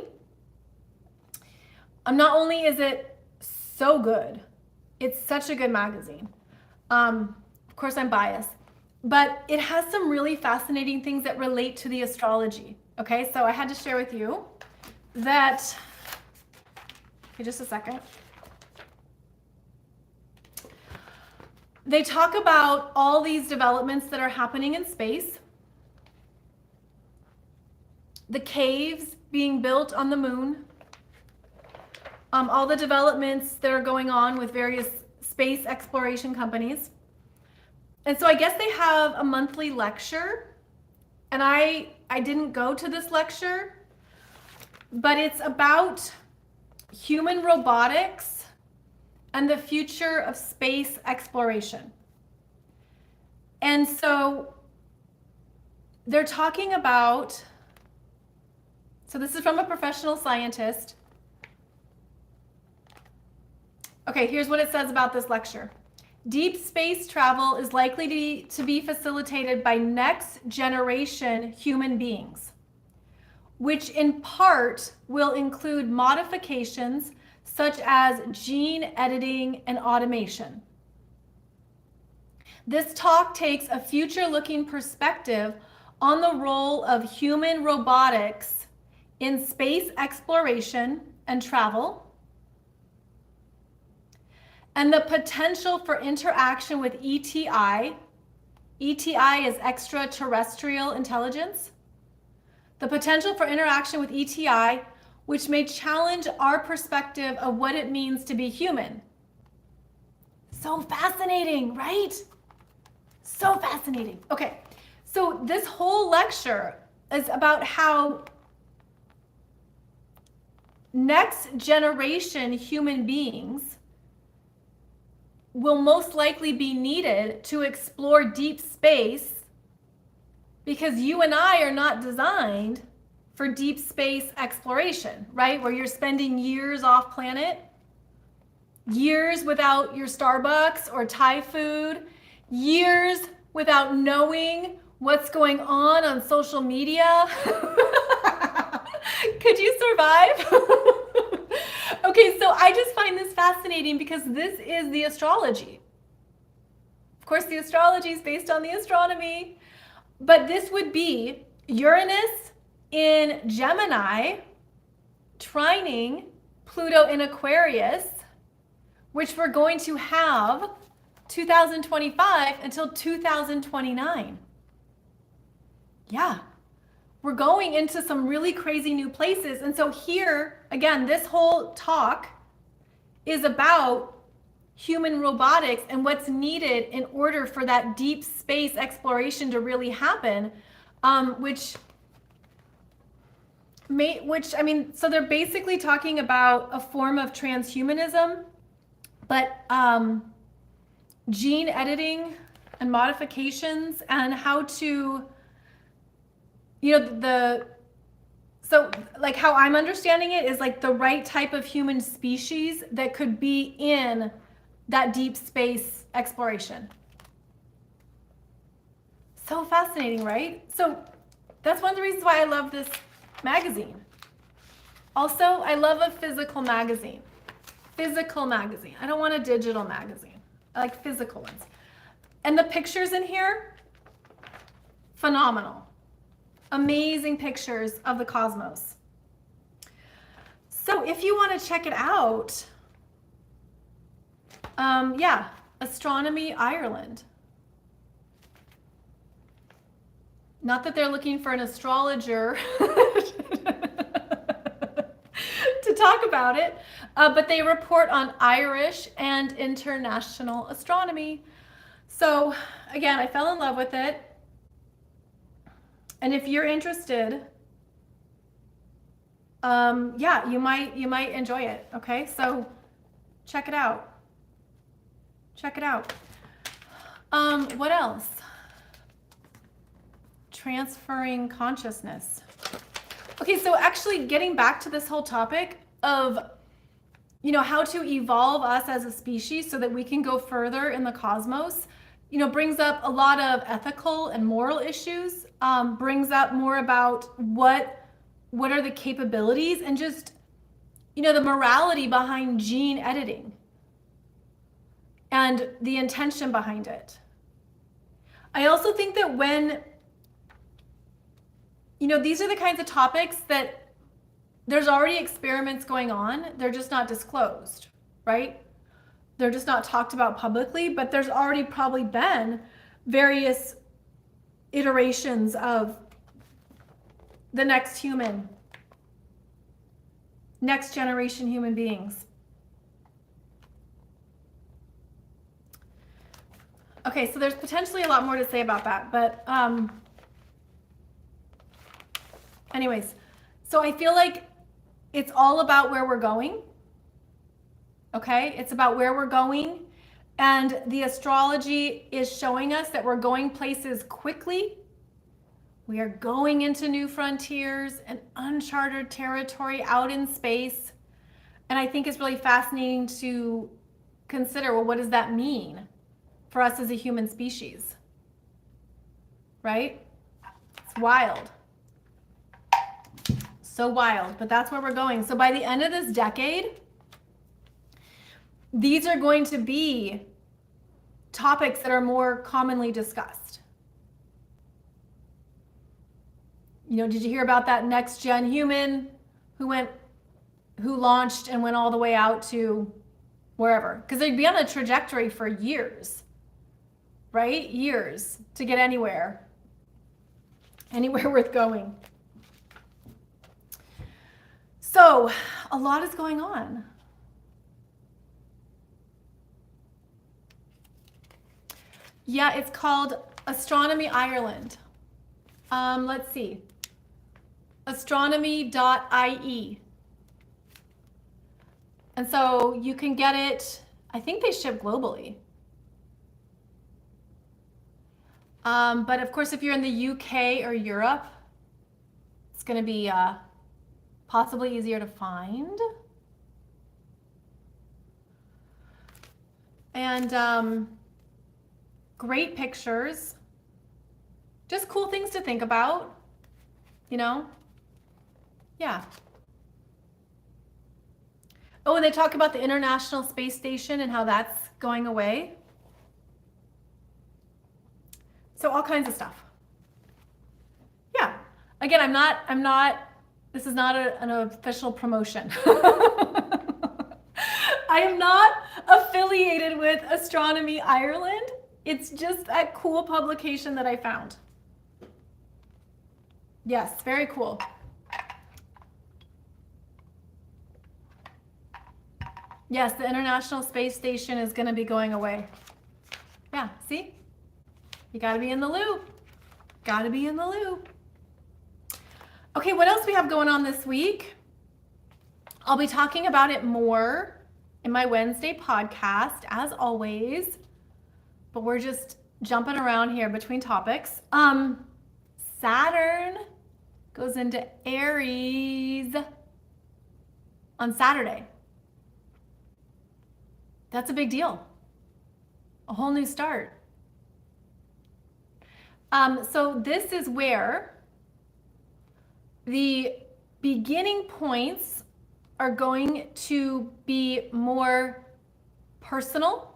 S1: not only is it so good, it's such a good magazine. Of course, I'm biased, but it has some really fascinating things that relate to the astrology. Okay, so I had to share with you that, okay, just a second. They talk about all these developments that are happening in space. The caves being built on the moon, all the developments that are going on with various space exploration companies. And so I guess they have a monthly lecture, and I didn't go to this lecture, but it's about human robotics and the future of space exploration. And so they're talking about, so this is from a professional scientist. Okay, here's what it says about this lecture. Deep space travel is likely to be facilitated by next generation human beings. which in part will include modifications such as gene editing and automation. This talk takes a future-looking perspective on the role of human robotics in space exploration and travel, and the potential for interaction with ETI. ETI is extraterrestrial intelligence. The potential for interaction with ETI, which may challenge our perspective of what it means to be human. So fascinating, right? So fascinating. Okay, so this whole lecture is about how next generation human beings will most likely be needed to explore deep space, because you and I are not designed for deep space exploration, right? Where you're spending years off planet, years without your Starbucks or Thai food, years without knowing what's going on social media. Could you survive? Okay, so I just find this fascinating because this is the astrology. Of course, the astrology is based on the astronomy, but this would be Uranus in Gemini, trining Pluto in Aquarius, which we're going to have 2025 until 2029. Yeah. We're going into some really crazy new places. And so here, again, this whole talk is about human robotics and what's needed in order for that deep space exploration to really happen, which I mean, so they're basically talking about a form of transhumanism, but gene editing and modifications and how to, so like how I'm understanding it is like the right type of human species that could be in that deep space exploration. So fascinating, right? So that's one of the reasons why I love this magazine. Also, I love a physical magazine. Physical magazine. I don't want a digital magazine. I like physical ones. And the pictures in here, phenomenal. Amazing pictures of the cosmos. So if you want to check it out, yeah, Astronomy Ireland. Not that they're looking for an astrologer to talk about it, but they report on Irish and international astronomy. So again, I fell in love with it. And if you're interested, yeah, you might enjoy it. Okay, so check it out. Check it out. What else? Transferring consciousness. Okay, so actually getting back to this whole topic of, how to evolve us as a species so that we can go further in the cosmos, brings up a lot of ethical and moral issues, brings up more about what are the capabilities and just, the morality behind gene editing and the intention behind it. I also think that when, these are the kinds of topics that there's already experiments going on, they're just not disclosed, right? They're just not talked about publicly, but there's already probably been various iterations of the next generation human beings. Okay, so there's potentially a lot more to say about that, but anyways, so I feel like it's all about where we're going. Okay, it's about where we're going, and the astrology is showing us that we're going places quickly. We are going into new frontiers and uncharted territory out in space. And I think it's really fascinating to consider, well, what does that mean for us as a human species? Right? It's wild. So wild, but that's where we're going. So by the end of this decade, these are going to be topics that are more commonly discussed. You know, did you hear about that next gen human who launched and went all the way out to wherever? Because they'd be on a trajectory for years, right? Years to get anywhere worth going. So a lot is going on. Yeah, it's called Astronomy Ireland. Let's see. Astronomy.ie. And so you can get it, I think they ship globally. But of course, if you're in the UK or Europe, it's going to be possibly easier to find. And great pictures. Just cool things to think about, you know? Yeah. Oh, and they talk about the International Space Station and how that's going away. So all kinds of stuff. Yeah. Again, this is not an official promotion. I am not affiliated with Astronomy Ireland. It's just a cool publication that I found. Yes, very cool. Yes, the International Space Station is going to be going away. Yeah, see? You got to be in the loop. Got to be in the loop. Okay, what else we have going on this week? I'll be talking about it more in my Wednesday podcast, as always. But we're just jumping around here between topics. Saturn goes into Aries on Saturday. That's a big deal. A whole new start. So this is where the beginning points are going to be more personal.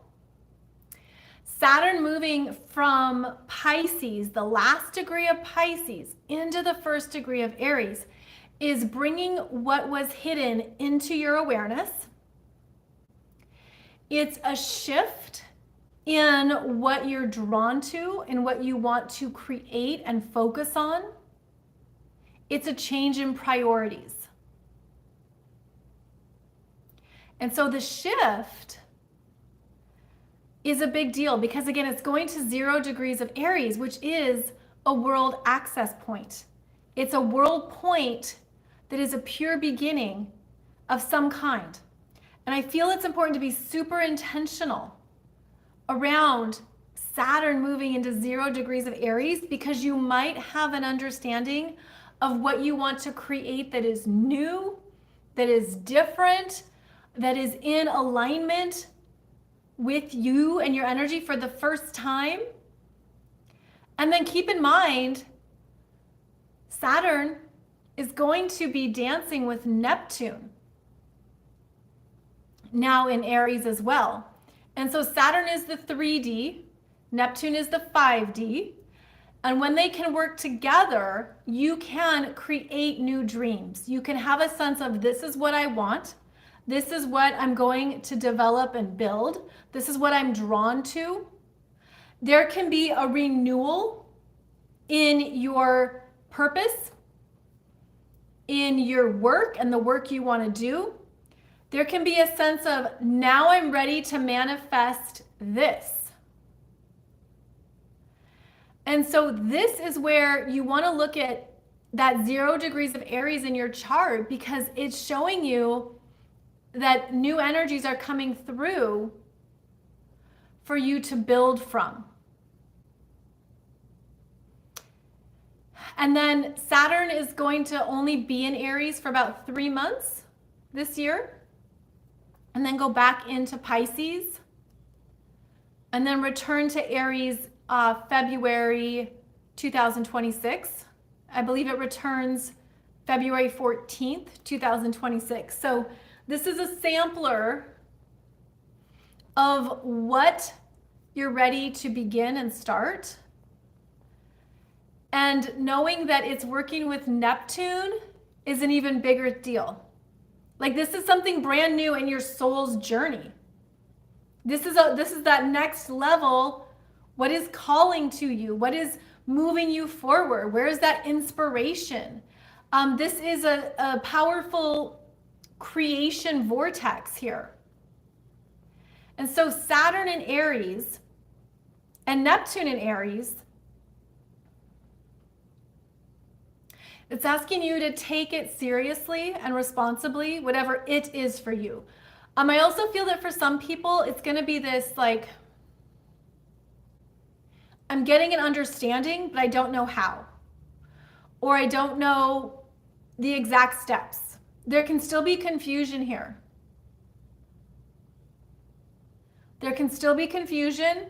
S1: Saturn moving from Pisces, the last degree of Pisces, into the first degree of Aries is bringing what was hidden into your awareness. It's a shift in what you're drawn to and what you want to create and focus on. It's a change in priorities. And so the shift is a big deal because, again, it's going to 0 degrees of Aries, which is a world access point. It's a world point that is a pure beginning of some kind. And I feel it's important to be super intentional around Saturn moving into 0 degrees of Aries because you might have an understanding of what you want to create that is new, that is different, that is in alignment with you and your energy for the first time. And then keep in mind, Saturn is going to be dancing with Neptune now in Aries as well. And so Saturn is the 3D, Neptune is the 5D. And when they can work together, you can create new dreams. You can have a sense of, this is what I want. This is what I'm going to develop and build. This is what I'm drawn to. There can be a renewal in your purpose, in your work and the work you want to do. There can be a sense of, now I'm ready to manifest this. And so this is where you want to look at that 0 degrees of Aries in your chart because it's showing you that new energies are coming through for you to build from. And then Saturn is going to only be in Aries for about 3 months this year, and then go back into Pisces, and then return to Aries February 2026. I believe it returns February 14th, 2026. So this is a sampler of what you're ready to begin and start. And knowing that it's working with Neptune is an even bigger deal. Like, this is something brand new in your soul's journey. This is that next level. What is calling to you? What is moving you forward? Where is that inspiration? This is a powerful creation vortex here. And so Saturn in Aries and Neptune in Aries, it's asking you to take it seriously and responsibly, whatever it is for you. I also feel that for some people, it's going to be this like, I'm getting an understanding, but I don't know how. Or I don't know the exact steps. There can still be confusion here. There can still be confusion.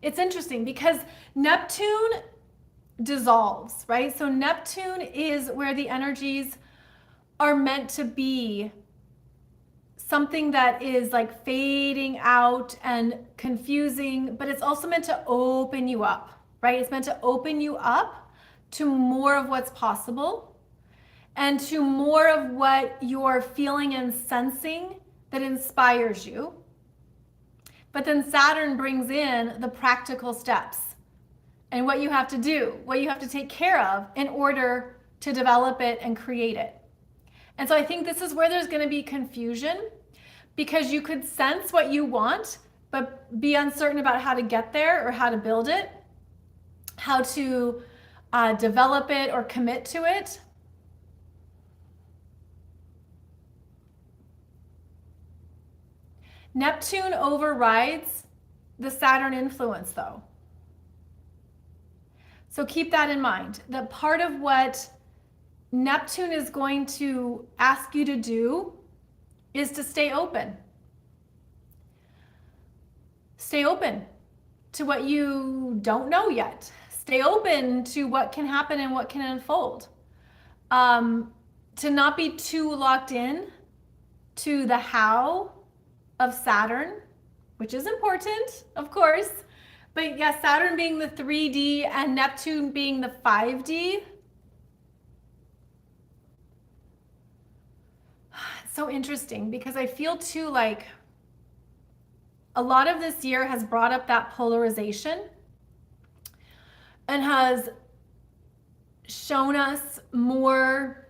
S1: It's interesting because Neptune dissolves, right? So Neptune is where the energies are meant to be something that is like fading out and confusing, but it's also meant to open you up, right? It's meant to open you up to more of what's possible and to more of what you're feeling and sensing that inspires you. But then Saturn brings in the practical steps and what you have to do, what you have to take care of in order to develop it and create it. And so I think this is where there's going to be confusion, because you could sense what you want, but be uncertain about how to get there or how to build it, how to develop it or commit to it. Neptune overrides the Saturn influence, though. So keep that in mind, that part of what Neptune is going to ask you to do is to stay open. Stay open to what you don't know yet. Stay open to what can happen and what can unfold. To not be too locked in to the how of Saturn, which is important, of course. But yes, Saturn being the 3D and Neptune being the 5D. It's so interesting because I feel too like a lot of this year has brought up that polarization and has shown us more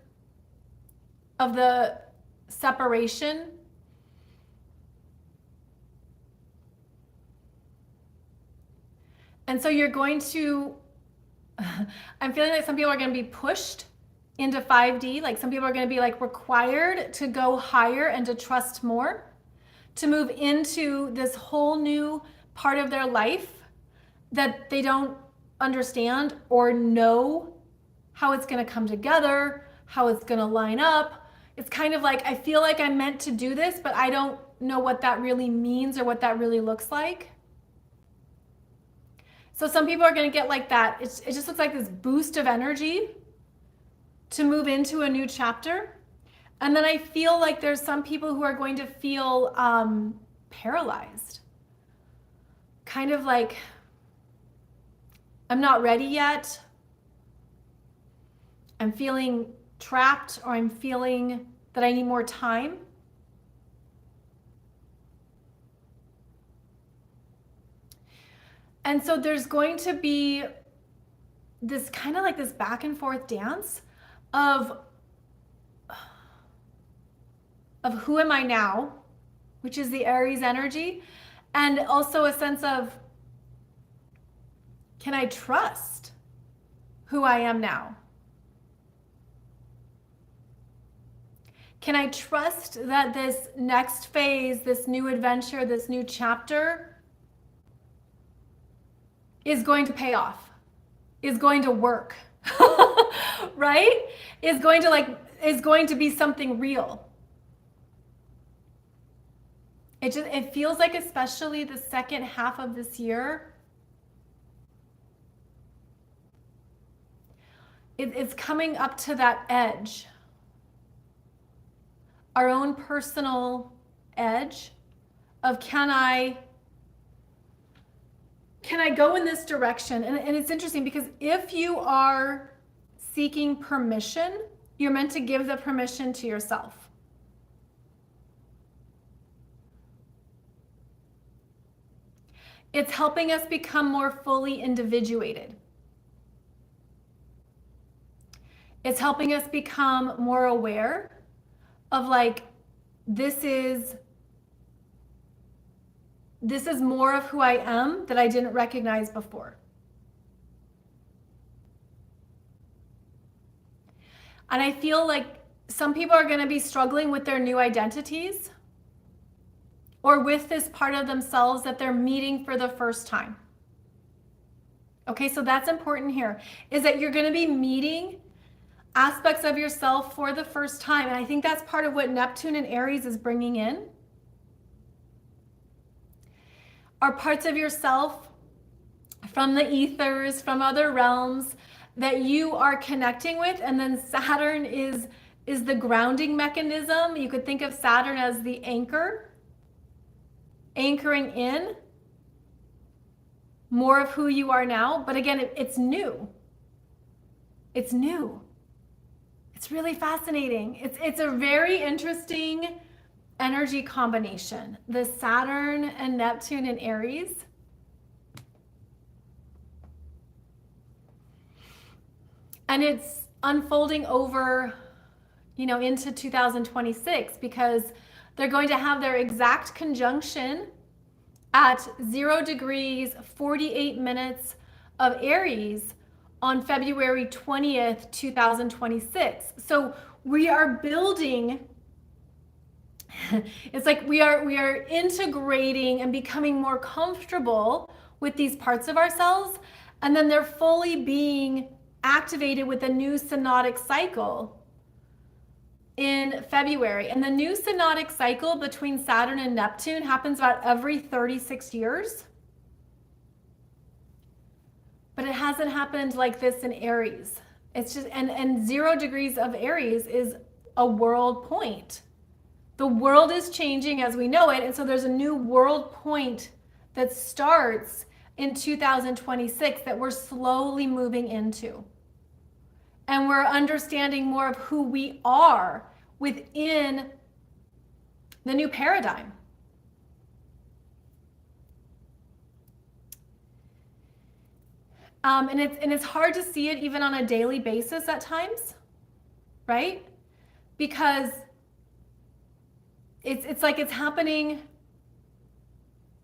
S1: of the separation. And so you're going to, I'm feeling like some people are going to be pushed into 5D. Like some people are going to be like required to go higher and to trust more, to move into this whole new part of their life that they don't understand or know how it's going to come together, how it's going to line up. It's kind of like, I feel like I'm meant to do this, but I don't know what that really means or what that really looks like. So some people are going to get like that. It just looks like this boost of energy to move into a new chapter. And then I feel like there's some people who are going to feel paralyzed. Kind of like, I'm not ready yet. I'm feeling trapped, or I'm feeling that I need more time. And so there's going to be this kind of like this back and forth dance of who am I now, which is the Aries energy, and also a sense of, can I trust who I am now? Can I trust that this next phase, this new adventure, this new chapter is going to pay off, is going to work, right? Is going to be something real. It feels like, especially the second half of this year, it's coming up to that edge, our own personal edge of can I go in this direction? And it's interesting because if you are seeking permission, you're meant to give the permission to yourself. It's helping us become more fully individuated. It's helping us become more aware of like, this is more of who I am that I didn't recognize before. And I feel like some people are going to be struggling with their new identities or with this part of themselves that they're meeting for the first time. Okay, so that's important here, is that you're going to be meeting aspects of yourself for the first time. And I think that's part of what Neptune and Aries is bringing in. Are parts of yourself from the ethers, from other realms that you are connecting with. And then Saturn is the grounding mechanism. You could think of Saturn as the anchor, anchoring in more of who you are now. But again, it's new. It's new. It's really fascinating. It's a very interesting energy combination, the Saturn and Neptune and Aries. And it's unfolding over, into 2026 because they're going to have their exact conjunction at 0 degrees, 48 minutes of Aries on February 20th, 2026. So we are building. It's like we are integrating and becoming more comfortable with these parts of ourselves, and then they're fully being activated with a new synodic cycle in February. And the new synodic cycle between Saturn and Neptune happens about every 36 years. But it hasn't happened like this in Aries. It's just, and 0 degrees of Aries is a world point. The world is changing as we know it, and so there's a new world point that starts in 2026 that we're slowly moving into. And we're understanding more of who we are within the new paradigm. And it's hard to see it even on a daily basis at times, right? Because it's like it's happening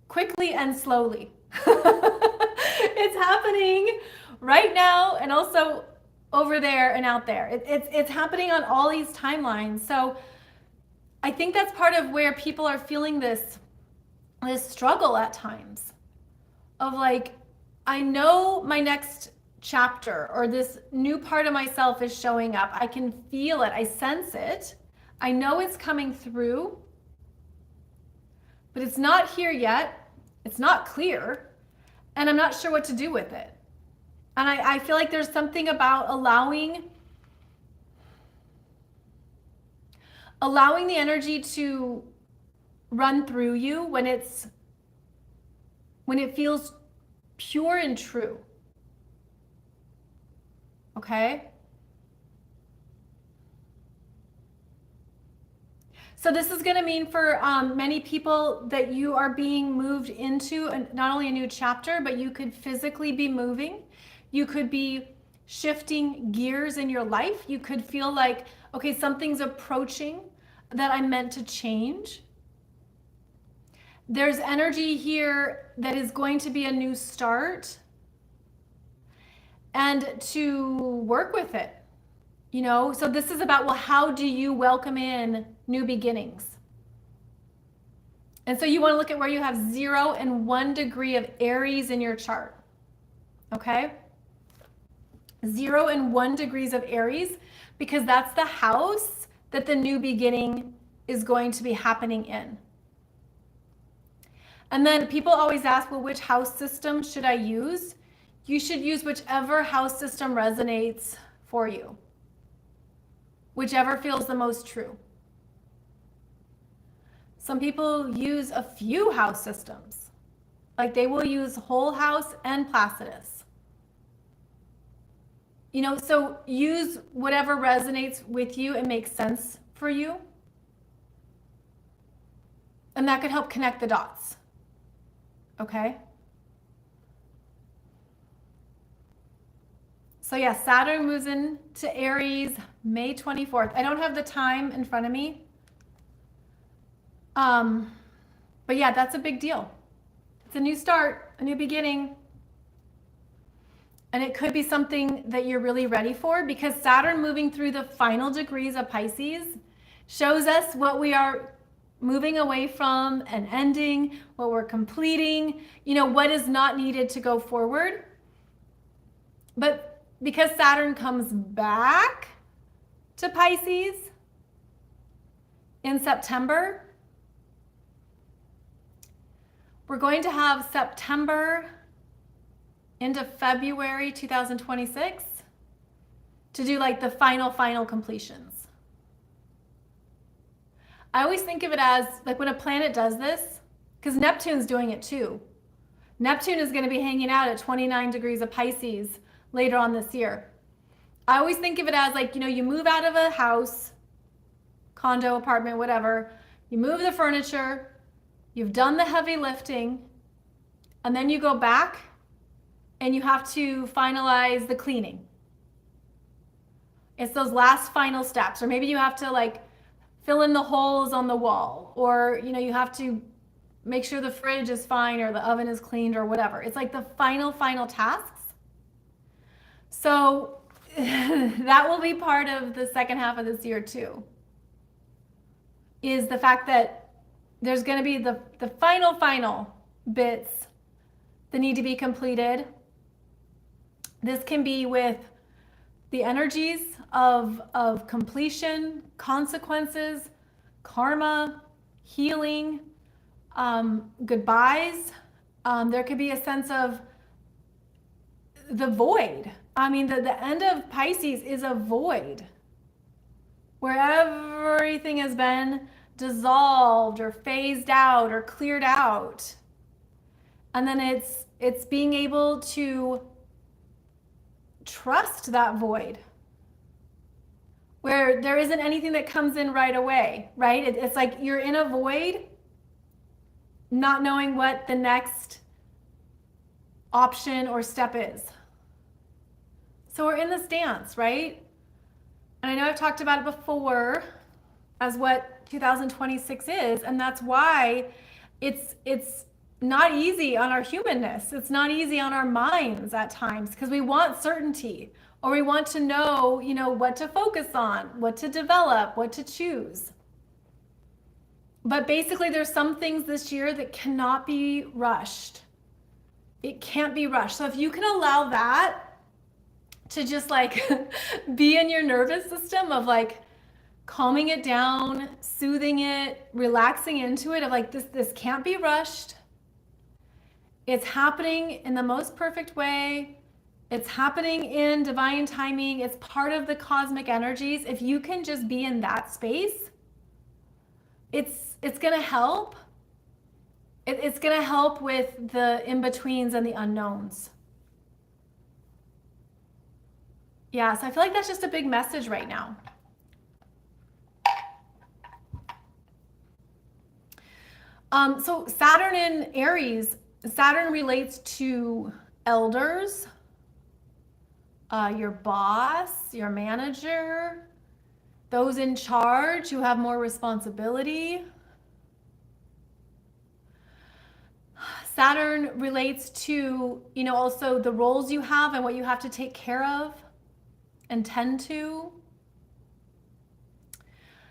S1: quickly and slowly. It's happening right now and also over there and out there. It's happening on all these timelines. So I think that's part of where people are feeling this struggle at times of like, I know my next chapter or this new part of myself is showing up. I can feel it. I sense it. I know it's coming through, but it's not here yet. It's not clear, and I'm not sure what to do with it. And I feel like there's something about allowing the energy to run through you when it feels pure and true. Okay? So this is going to mean for many people that you are being moved into not only a new chapter, but you could physically be moving. You could be shifting gears in your life. You could feel like, okay, something's approaching that I'm meant to change. There's energy here that is going to be a new start and to work with it, So this is about, well, how do you welcome in new beginnings? And so you want to look at where you have 0 and 1 degree of Aries in your chart, okay? 0 and 1 degrees of Aries, because that's the house that the new beginning is going to be happening in. And then people always ask, well, which house system should I use? You should use whichever house system resonates for you, whichever feels the most true. Some people use a few house systems. Like they will use whole house and Placidus. You know, so use whatever resonates with you and makes sense for you. And that could help connect the dots. Okay? So yeah, Saturn moves into Aries May 24th. I don't have the time in front of me. But yeah, that's a big deal. It's a new start, a new beginning. And it could be something that you're really ready for, because Saturn moving through the final degrees of Pisces shows us what we are moving away from and ending, what we're completing, you know, what is not needed to go forward. But because Saturn comes back to Pisces in September, we're going to have September into February 2026 to do like the final completions. I always think of it as like when a planet does this, because Neptune's doing it too. Neptune is going to be hanging out at 29 degrees of Pisces later on this year. I always think of it as like, you know, you move out of a house, condo, apartment, whatever, you move the furniture, you've done the heavy lifting, and then you go back and you have to finalize the cleaning. It's those last final steps. Or maybe you have to like fill in the holes on the wall, or you know, you have to make sure the fridge is fine or the oven is cleaned or whatever. It's like the final tasks. So that will be part of the second half of this year too, is the fact that there's going to be the final bits that need to be completed. This can be with the energies of completion, consequences, karma, healing, goodbyes. There could be a sense of the void. I mean, the end of Pisces is a void where everything has been dissolved or phased out or cleared out. And then it's being able to trust that void where there isn't anything that comes in right away, right? It's like you're in a void, not knowing what the next option or step is. So we're in this dance, right? And I know I've talked about it before as what 2026 is, and that's why it's not easy on our humanness. It's not easy on our minds at times, because we want certainty, or we want to know, you know, what to focus on, what to develop, what to choose. But basically there's some things this year that cannot be rushed. It can't be rushed. So if you can allow that to just like be in your nervous system of like calming it down, soothing it, relaxing into it, of like this can't be rushed. It's happening in the most perfect way. It's happening in divine timing. It's part of the cosmic energies. If you can just be in that space, it's going to help. It's going to help with the in-betweens and the unknowns. Yeah, so I feel like that's just a big message right now. So Saturn in Aries, Saturn relates to elders, your boss, your manager, those in charge who have more responsibility. Saturn relates to, you know, also the roles you have and what you have to take care of and tend to.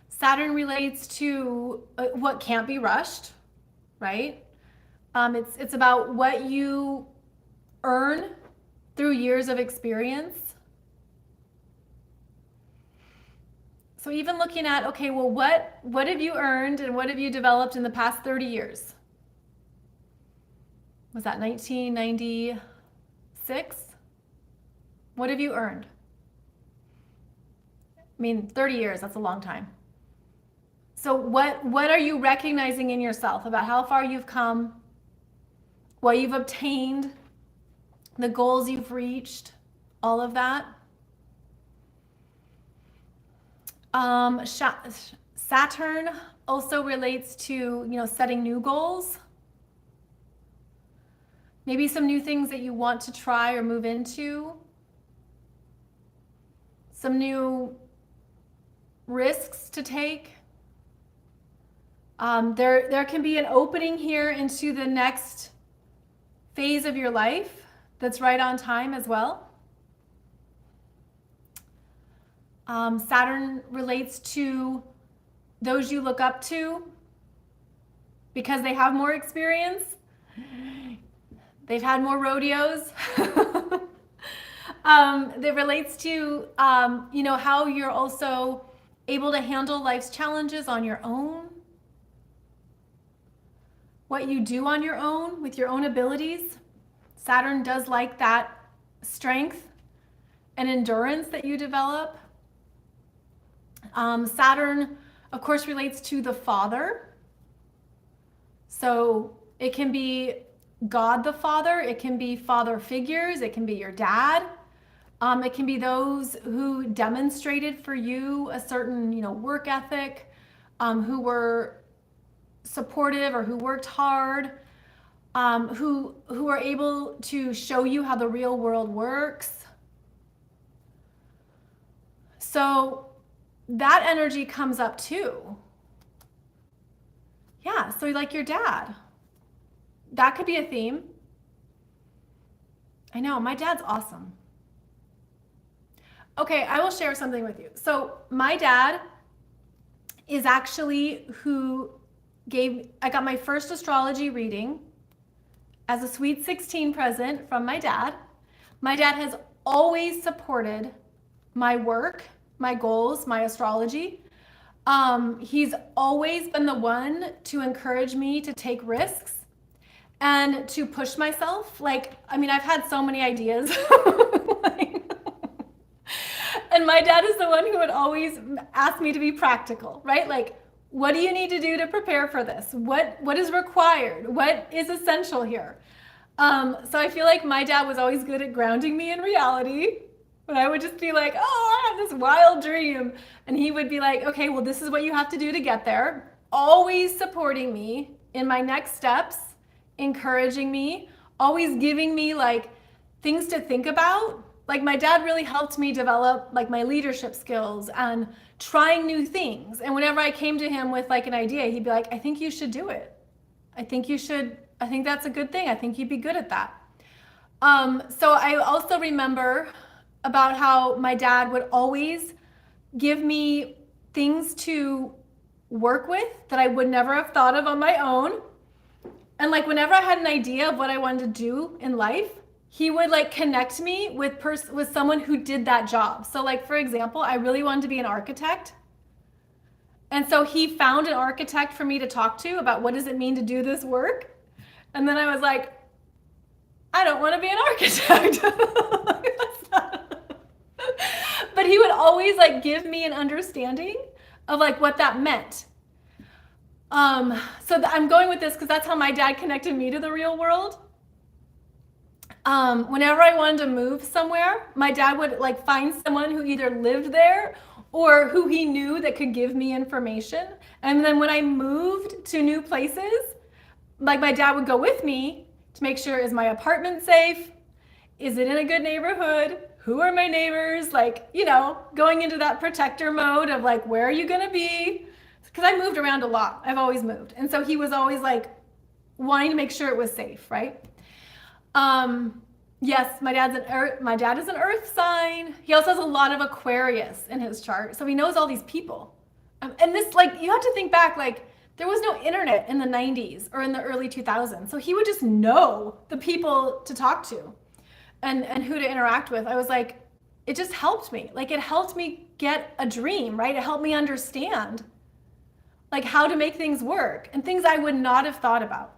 S1: Saturn relates to what can't be rushed, right? It's about what you earn through years of experience. So even looking at, okay, well, what have you earned and what have you developed in the past 30 years? Was that 1996? What have you earned? I mean, 30 years, that's a long time. So what are you recognizing in yourself about how far you've come, what you've obtained, the goals you've reached, all of that? Saturn also relates to, setting new goals. Maybe some new things that you want to try or move into. Some new risks to take. There can be an opening here into the next phase of your life that's right on time as well. Saturn relates to those you look up to because they have more experience. They've had more rodeos. That relates to, how you're also able to handle life's challenges on your own. What you do on your own with your own abilities. Saturn does like that strength and endurance that you develop. Saturn, of course, relates to the father. So it can be God the Father, it can be father figures, it can be your dad. It can be those who demonstrated for you a certain, work ethic, who were supportive or who worked hard, who are able to show you how the real world works. So that energy comes up too. Yeah, so like your dad. That could be a theme. I know, my dad's awesome. Okay, I will share something with you. So my dad is actually I got my first astrology reading as a sweet 16 present from my dad. My dad has always supported my work, my goals, my astrology. He's always been the one to encourage me to take risks and to push myself. I've had so many ideas. And my dad is the one who would always ask me to be practical, right? What do you need to do to prepare for this? What is required? What is essential here? So I feel like my dad was always good at grounding me in reality. But I would just be like, I have this wild dream. And he would be like, okay, well, this is what you have to do to get there. Always supporting me in my next steps, encouraging me, always giving me things to think about. My dad really helped me develop my leadership skills and trying new things. And whenever I came to him with an idea, he'd be like, I think you should do it. I think that's a good thing. I think you'd be good at that. So I also remember about how my dad would always give me things to work with that I would never have thought of on my own. And whenever I had an idea of what I wanted to do in life, he would connect me with someone who did that job. So for example, I really wanted to be an architect. And so he found an architect for me to talk to about what does it mean to do this work. And then I was like, I don't want to be an architect. But he would always give me an understanding of what that meant. I'm going with this because that's how my dad connected me to the real world. Whenever I wanted to move somewhere, my dad would find someone who either lived there or who he knew that could give me information. And then when I moved to new places, my dad would go with me to make sure, is my apartment safe? Is it in a good neighborhood? Who are my neighbors? Going into that protector mode of where are you gonna be? Because I moved around a lot. I've always moved. And so he was always wanting to make sure it was safe, right? Yes, my dad is an earth sign. He also has a lot of Aquarius in his chart. So he knows all these people. And this, you have to think back, there was no internet in the 90s or in the early 2000s. So he would just know the people to talk to and who to interact with. I was it just helped me. It helped me get a dream, right? It helped me understand how to make things work and things I would not have thought about.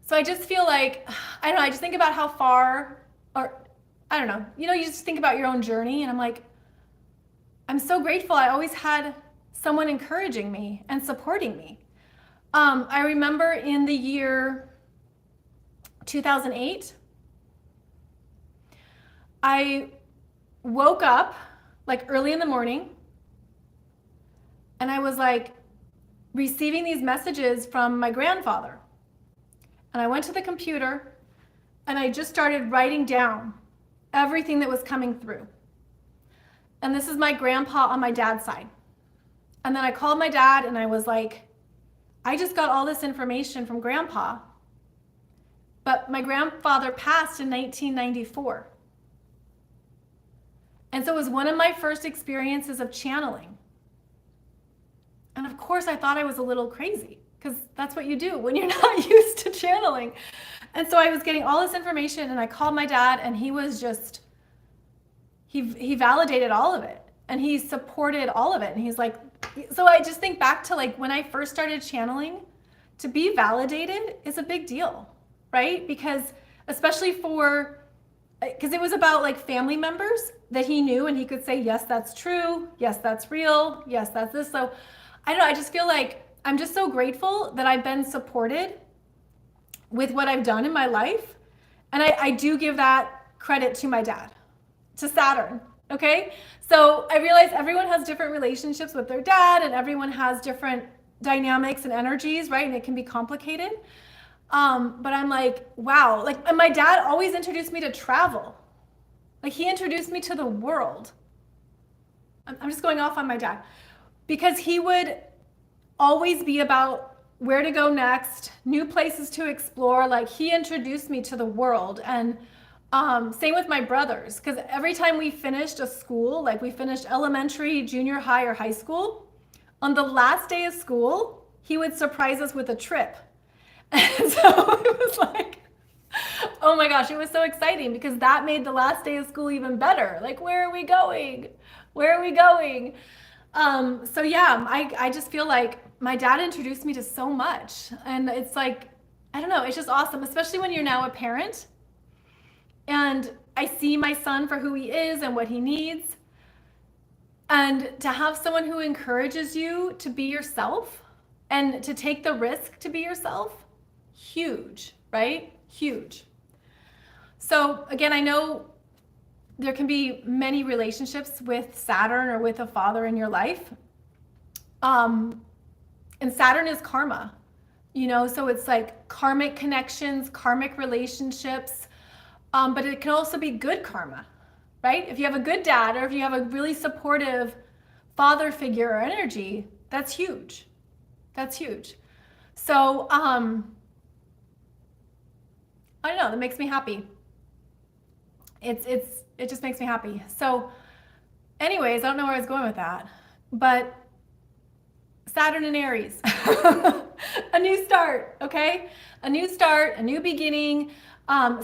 S1: So I just feel I don't know, I just think about how far, or I don't know, you just think about your own journey and I'm I'm so grateful I always had someone encouraging me and supporting me. I remember in the year 2008, I woke up like early in the morning and I was like receiving these messages from my grandfather. And I went to the computer and I just started writing down everything that was coming through. And this is my grandpa on my dad's side. And then I called my dad and I was like, I just got all this information from grandpa, but my grandfather passed in 1994. And so it was one of my first experiences of channeling. And of course I thought I was a little crazy because that's what you do when you're not used to channeling. And so I was getting all this information and I called my dad and he was just, he validated all of it and he supported all of it. And he's like, so I just think back to like when I first started channeling, to be validated is a big deal, right? Because especially because it was about like family members that he knew and he could say, yes, that's true. Yes, that's real. Yes, that's this. So I don't know, I just feel like I'm just so grateful that I've been supported with what I've done in my life. And I do give that credit to my dad, to Saturn, okay? So I realize everyone has different relationships with their dad and everyone has different dynamics and energies, right? And it can be complicated. But I'm like, wow, like, and my dad always introduced me to travel. Like he introduced me to the world. I'm just going off on my dad because he would always be about where to go next, new places to explore. Like he introduced me to the world. And same with my brothers, because every time we finished a school, like we finished elementary, junior high, or high school, on the last day of school, he would surprise us with a trip. And so it was like, oh my gosh, it was so exciting because that made the last day of school even better. Like, where are we going? Where are we going? So yeah, I just feel like my dad introduced me to so much. And it's like, I don't know, it's just awesome, especially when you're now a parent. And I see my son for who he is and what he needs. And to have someone who encourages you to be yourself and to take the risk to be yourself, huge, right? Huge. So again, I know there can be many relationships with Saturn or with a father in your life. And Saturn is karma, so it's like karmic connections, karmic relationships. But it can also be good karma, right? If you have a good dad or if you have a really supportive father figure or energy, that's huge. That's huge. So, I don't know, that makes me happy. It just makes me happy. So anyways, I don't know where I was going with that, but Saturn and Aries, a new start, okay? A new start, a new beginning.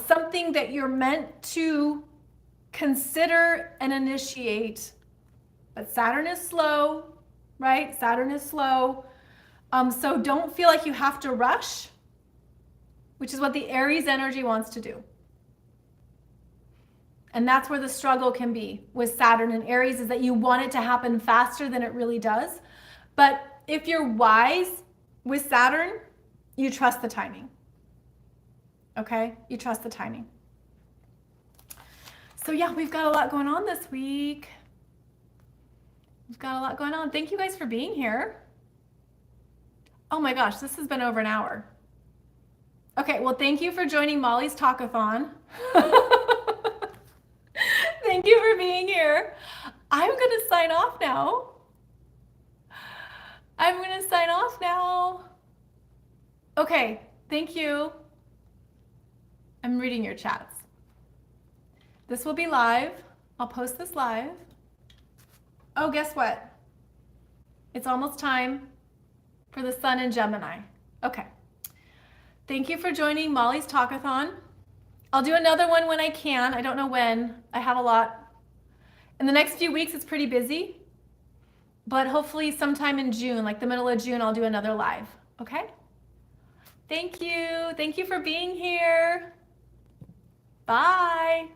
S1: Something that you're meant to consider and initiate. But Saturn is slow, right? Saturn is slow. So don't feel like you have to rush, which is what the Aries energy wants to do. And that's where the struggle can be with Saturn and Aries, is that you want it to happen faster than it really does. But if you're wise with Saturn, you trust the timing. Okay? You trust the timing. So yeah, we've got a lot going on this week. We've got a lot going on. Thank you guys for being here. Oh my gosh, this has been over an hour. Okay, well, thank you for joining Molly's Talkathon. Thank you for being here. I'm going to sign off now. Okay, thank you. I'm reading your chats. This will be live. I'll post this live. Oh, guess what? It's almost time for the sun in Gemini. Okay. Thank you for joining Molly's Talkathon. I'll do another one when I can. I don't know when. I have a lot. In the next few weeks, it's pretty busy. But hopefully sometime in June, like the middle of June, I'll do another live. Okay? Thank you. Thank you for being here. Bye.